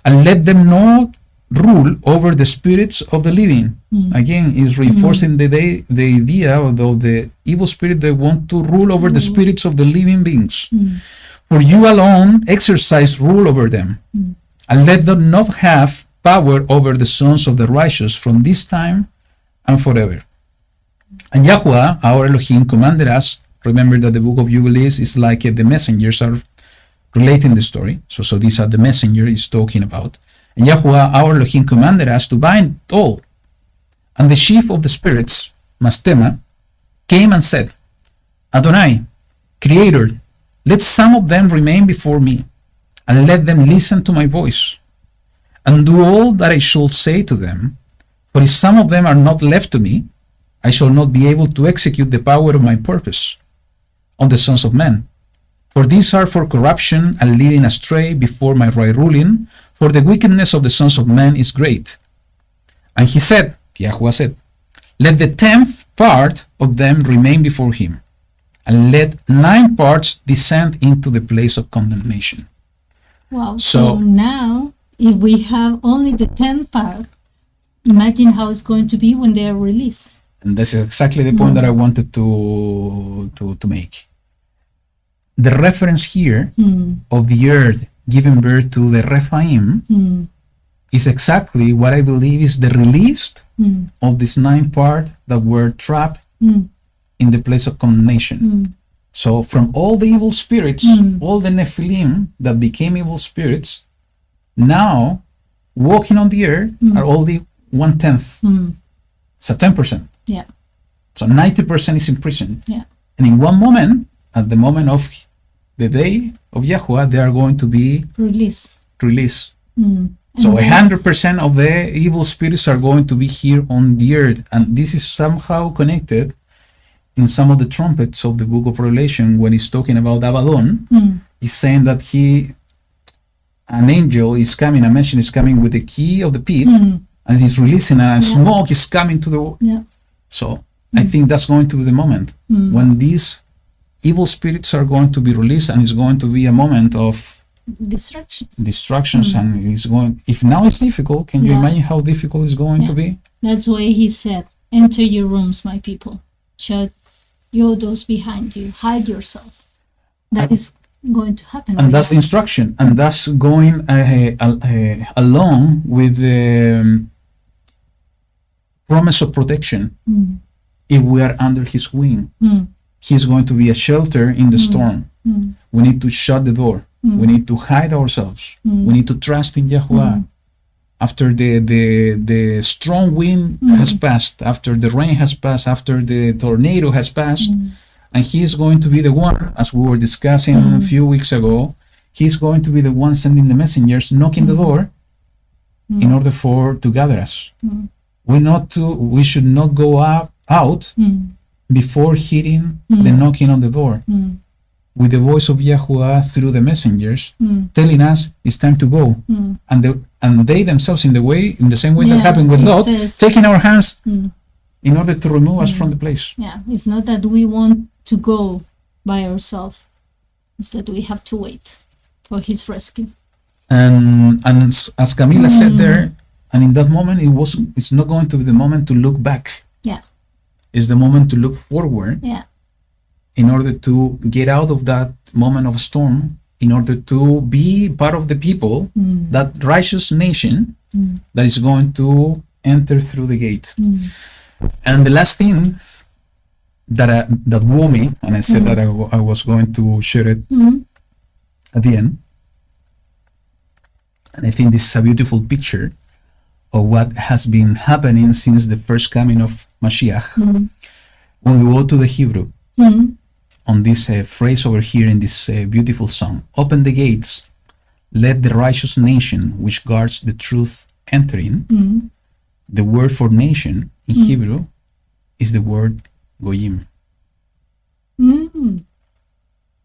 A: And let them not rule over the spirits of the living. Again, is reinforcing the idea of the evil spirit. They want to rule over the spirits of the living beings. For you alone exercise rule over them, and let them not have power over the sons of the righteous from this time and forever. And Yahuwah, our Elohim, commanded us. Remember that the book of Jubilees is like the messengers are relating the story. So these are the messengers he's talking about. And Yahuwah, our Elohim, commanded us to bind all. And the chief of the spirits, Mastema, came and said, Adonai, Creator, let some of them remain before me, and let them listen to my voice, and do all that I shall say to them. For if some of them are not left to me, I shall not be able to execute the power of my purpose on the sons of men. For these are for corruption and leading astray before my right ruling, for the wickedness of the sons of men is great. And he said, Yahuwah said, let the 10th part of them remain before him, and let 9 parts descend into the place of condemnation.
B: Wow. So now, if we have only the 10th part, imagine how it's going to be when they are released.
A: And this is exactly the point that I wanted to make. The reference here of the earth giving birth to the Rephaim is exactly what I believe is the release of this 9 part that were trapped in the place of condemnation. So from all the evil spirits, all the Nephilim that became evil spirits, now walking on the earth are only 1/10. It's a 10%.
B: Yeah.
A: So 90% is in prison.
B: Yeah.
A: And in one moment, at the moment of the day of Yahuwah, they are going to be released. So 100% of the evil spirits are going to be here on the earth. And this is somehow connected in some of the trumpets of the book of Revelation when he's talking about Abaddon. He's saying that an angel is coming, a messenger is coming with the key of the pit, and he's releasing, and smoke is coming to the.
B: Yeah.
A: So I think that's going to be the moment when these evil spirits are going to be released, and it's going to be a moment of distractions. And it's going, if now it's difficult, can you imagine how difficult it's going to be?
B: That's why he said, enter your rooms, my people, shut your doors behind you, hide yourself. That is going to happen.
A: And that's the instruction, and that's going along with the promise of protection. If we are under his wing, he's going to be a shelter in the storm. We need to shut the door. We need to hide ourselves. We need to trust in Yahuwah. After the strong wind has passed, after the rain has passed, after the tornado has passed, and he is going to be the one, as we were discussing a few weeks ago, he's going to be the one sending the messengers, knocking the door in order to gather us. We should not go out before hearing the knocking on the door, with the voice of Yahuwah through the messengers, telling us it's time to go. And they themselves, in the same way that happened with Lot, taking our hands in order to remove us from the place.
B: Yeah, it's not that we want to go by ourselves. It's that we have to wait for his rescue. And
A: as Camila said there, and in that moment, it's not going to be the moment to look back.
B: Yeah.
A: It's the moment to look forward.
B: Yeah.
A: In order to get out of that moment of storm, in order to be part of the people, that righteous nation that is going to enter through the gate. And the last thing that wore me, and I said that I was going to share it at the end, and I think this is a beautiful picture of what has been happening since the first coming of Mashiach. When we go to the Hebrew, on this phrase over here in this beautiful song, open the gates, let the righteous nation which guards the truth enter in. The word for nation in Hebrew is the word goyim. And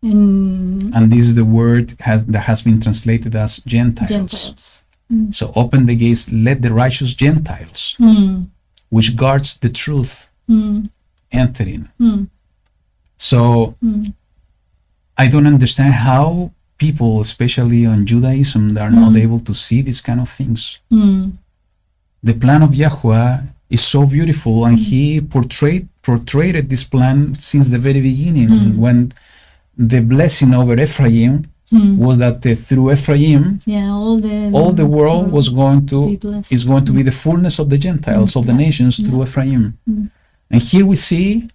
A: this is the word that has been translated as Gentiles. So open the gates, let the righteous Gentiles, which guards the truth, enter in. So I don't understand how people, especially on Judaism, are not able to see these kind of things. The plan of Yahuwah is so beautiful, and he portrayed this plan since the very beginning, when the blessing over Ephraim was that through Ephraim, all the world is going to be the fullness of the Gentiles, of the nations, through Ephraim. And here we see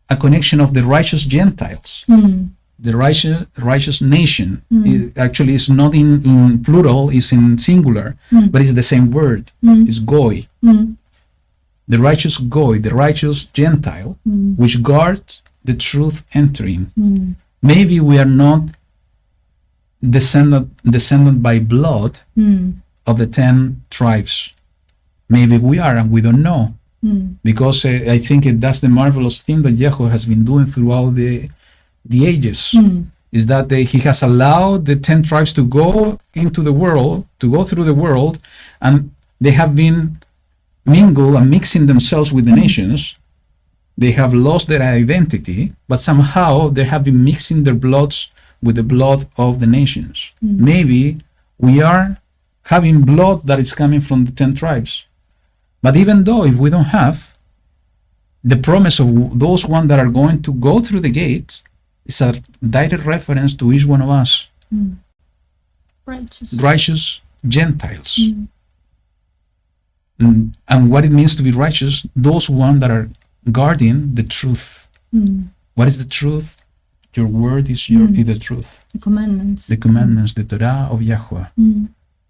A: a connection of the righteous Gentiles. The righteous nation. It actually is not in plural, it's in singular, but it's the same word. It's goy. The righteous goy, the righteous Gentile, which guard the truth entering. Maybe we are not descendant by blood of the 10 tribes. Maybe we are, and we don't know. Because I think that's the marvelous thing that Yahuwah has been doing throughout the ages, is that he has allowed the 10 tribes to go into the world, to go through the world, and they have been mingled and mixing themselves with the nations. They have lost their identity, but somehow they have been mixing their bloods with the blood of the nations. Maybe we are having blood that is coming from the 10 tribes. But even though if we don't have the promise of those ones that are going to go through the gate, it's a direct reference to each one of us. Righteous Gentiles. And what it means to be righteous, those ones that are guarding the truth. What is the truth? Your word is the truth.
B: The commandments.
A: The commandments, the Torah of Yahuwah.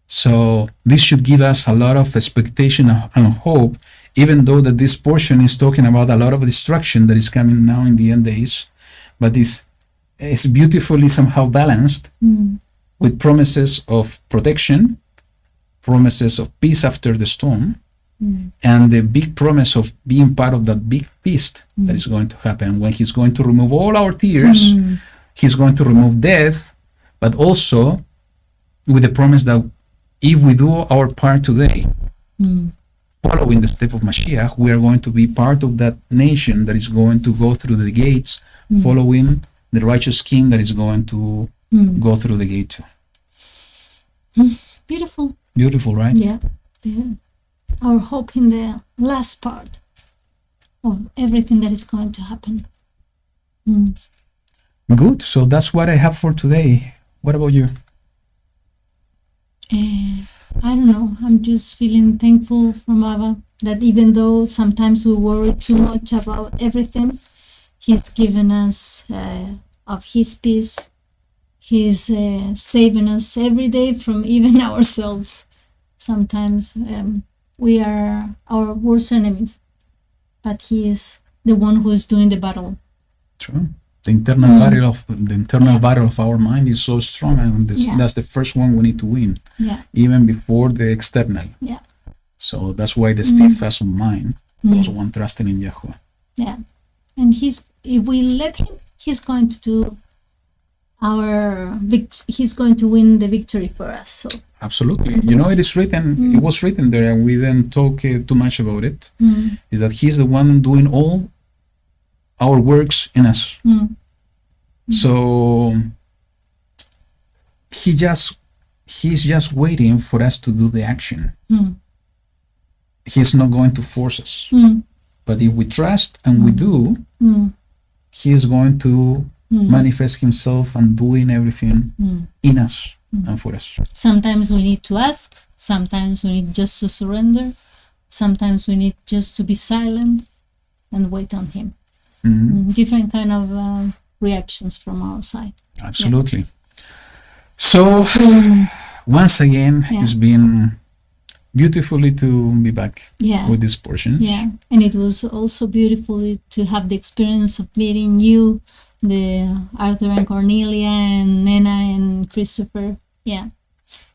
A: So this should give us a lot of expectation and hope, even though that this portion is talking about a lot of destruction that is coming now in the end days, but it's beautifully somehow balanced with promises of protection, promises of peace after the storm, and the big promise of being part of that big feast that is going to happen when he's going to remove all our tears. He's going to remove death, but also with the promise that if we do our part today, following the step of Mashiach, we are going to be part of that nation that is going to go through the gates, following the righteous king that is going to go through the gate too.
B: Beautiful.
A: Beautiful, right?
B: Yeah. Our hope in the last part of everything that is going to happen.
A: Good. So that's what I have for today. What about you?
B: I don't know. I'm just feeling thankful from Abba that even though sometimes we worry too much about everything, He's given us of His peace. He's saving us every day from even ourselves. Sometimes we are our worst enemies, but He is the one who is doing the battle.
A: True. The internal battle of our mind is so strong, and that's the first one we need to win, even before the external.
B: Yeah.
A: So that's why the steadfast mind, those one trusting in Yahuwah.
B: Yeah, and if we let Him, He's going to do He's going to win the victory for us. So.
A: Absolutely. You know, it is written. It was written there, and we didn't talk too much about it. Is that He's the one doing all our works in us. So He's just waiting for us to do the action. He's not going to force us. But if we trust and we do, He is going to manifest Himself and doing everything in us and for us.
B: Sometimes we need to ask. Sometimes we need just to surrender. Sometimes we need just to be silent and wait on Him. Different kind of reactions from our side.
A: Absolutely. So once again, it's been beautifully to be back with this portion.
B: Yeah, and it was also beautiful to have the experience of meeting you, the Arthur and Cornelia and Nena and Christopher. Yeah,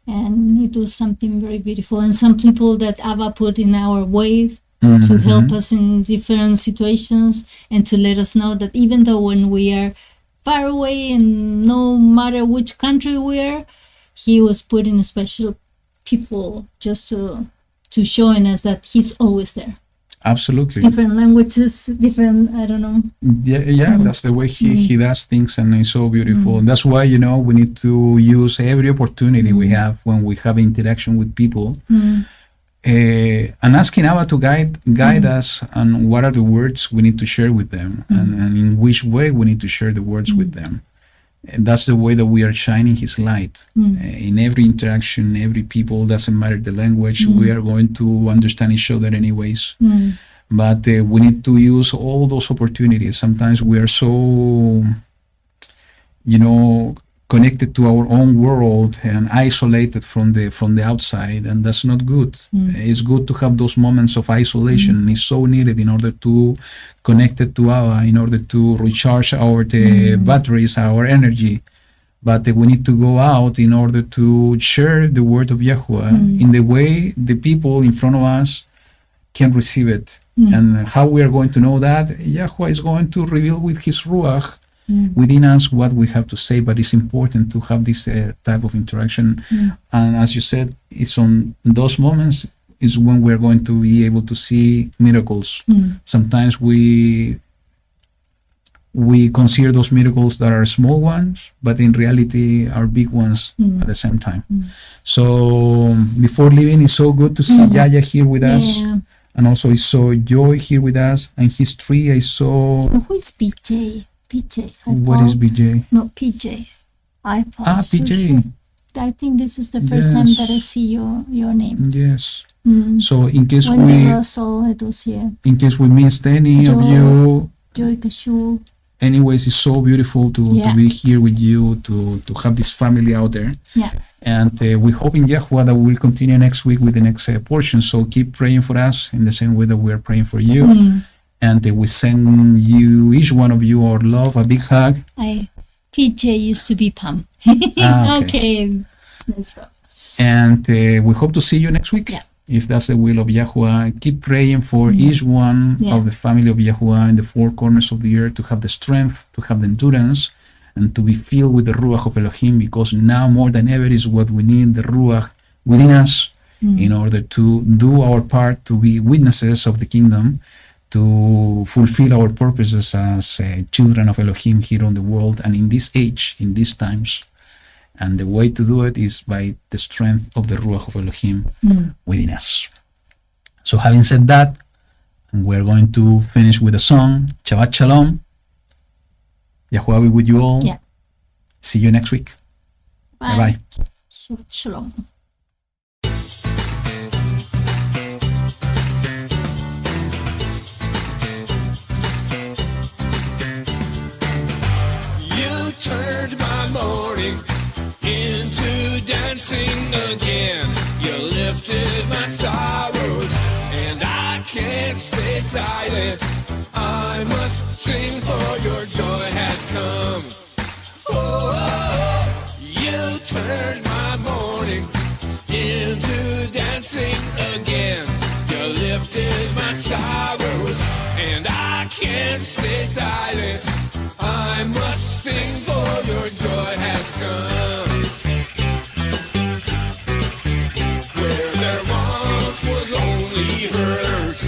B: and it was something very beautiful, and some people that Abba put in our way to help us in different situations and to let us know that even though when we are far away and no matter which country we are, He was putting special people just to showing us that He's always there.
A: Absolutely.
B: Different languages, different, I don't know.
A: Yeah, that's the way he does things, and it's so beautiful. And that's why, you know, we need to use every opportunity we have when we have interaction with people. And asking Abba to guide us on what are the words we need to share with them, and in which way we need to share the words with them. And that's the way that we are shining His light. In every interaction, every people, doesn't matter the language, we are going to understand each other anyways. But we need to use all those opportunities. Sometimes we are so, you know, connected to our own world and isolated from the outside, and that's not good. It's good to have those moments of isolation. It's so needed in order to connect it to Abba, in order to recharge our batteries, our energy. But we need to go out in order to share the word of Yahuwah in the way the people in front of us can receive it. And how we are going to know that? Yahuwah is going to reveal with His Ruach within us what we have to say, but it's important to have this type of interaction. And as you said, it's on those moments is when we're going to be able to see miracles. Sometimes we consider those miracles that are small ones, but in reality are big ones at the same time. So before leaving, it's so good to see Yaya here with us. And also it's so Joy here with us, and his tree I saw.
B: Who is PJ?
A: What is BJ?
B: No, PJ.
A: PJ.
B: I think this is the first time that I see your name.
A: Yes. So in case
B: Wendy Russell, it was here.
A: In case we missed any of you,
B: Joy Kashu.
A: Anyways, it's so beautiful to be here with you, to have this family out there.
B: Yeah.
A: And we hope in Yahuwah that we will continue next week with the next portion. So keep praying for us in the same way that we are praying for you. And we send you, each one of you, our love, a big hug.
B: PJ used to be Pam. Okay. That's well.
A: And we hope to see you next week.
B: Yeah.
A: If that's the will of Yahuwah. Keep praying for each one of the family of Yahuwah in the four corners of the earth to have the strength, to have the endurance, and to be filled with the Ruach of Elohim, because now more than ever is what we need, the Ruach within us, in order to do our part to be witnesses of the kingdom, to fulfill our purposes as children of Elohim here on the world and in this age, in these times. And the way to do it is by the strength of the Ruach of Elohim within us. So having said that, we're going to finish with a song. Shabbat Shalom. Yahuwah be with you all.
B: Yeah.
A: See you next week. Bye-bye.
B: Shabbat Shalom.
D: You turned my morning into dancing again. You lifted my sorrows, and I can't stay silent. I must sing, for your joy has come. Oh, you turned my morning into dancing again. You lifted my sorrows, and I can't stay silent. I must sing, for your joy has come. Where there once was only hurt,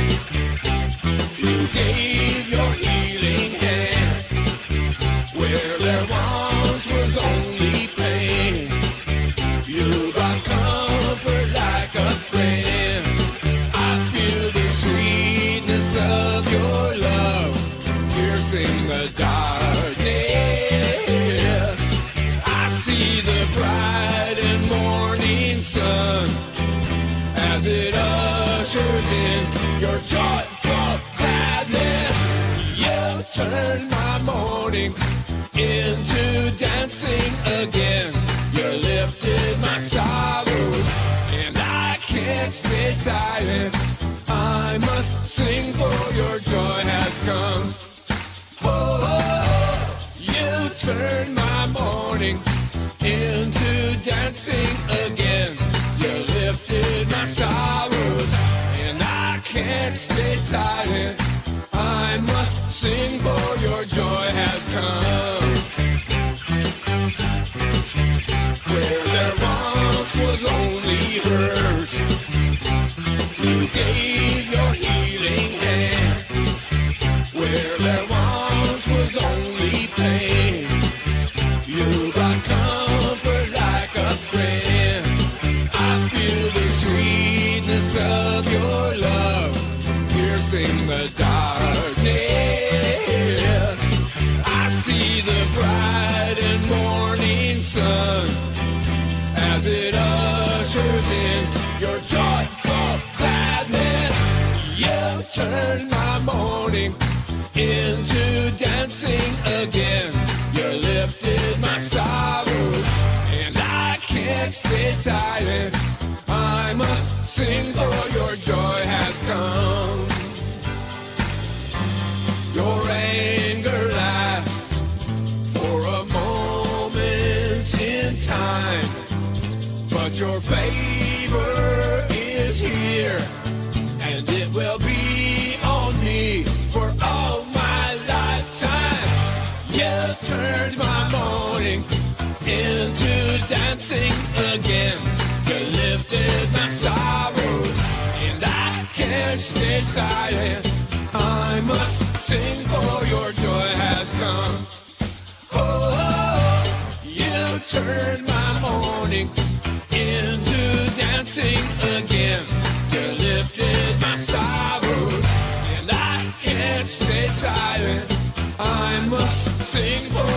D: you gave your healing hand. Where there once was only pain, you brought comfort like a friend. I feel the sweetness of your love piercing the darkness. I see the bright and morning sun as it ushers in your joyful gladness. You turn my morning into dancing again. You lifted my sorrows, and I can't stay silent. I must sing, for your joy has come. Oh, you turn my morning into dancing again. You lifted my sorrows, and I can't stay silent. I must sing, for your joy has come. Where there once was only hurt, you gave your healing hand. Where there once was only pain, you brought comfort like a friend. I feel the sweetness of your love piercing the darkness. I see the bright and morning sun as it ushers in your joyful gladness. You turn my morning into dancing again. You lifted my sorrows, and I can't stay silent. I must sing, for your joy has come. Your anger lasts for a moment in time, but your favor is here, and it will be on me for all my lifetime. You turned my morning into dancing again. You lifted my sorrows, and I can't stay silent. I must sing, for your joy has come. Oh, you turned my morning into dancing again. You lifted my sorrows, and I can't stay silent. I must sing, for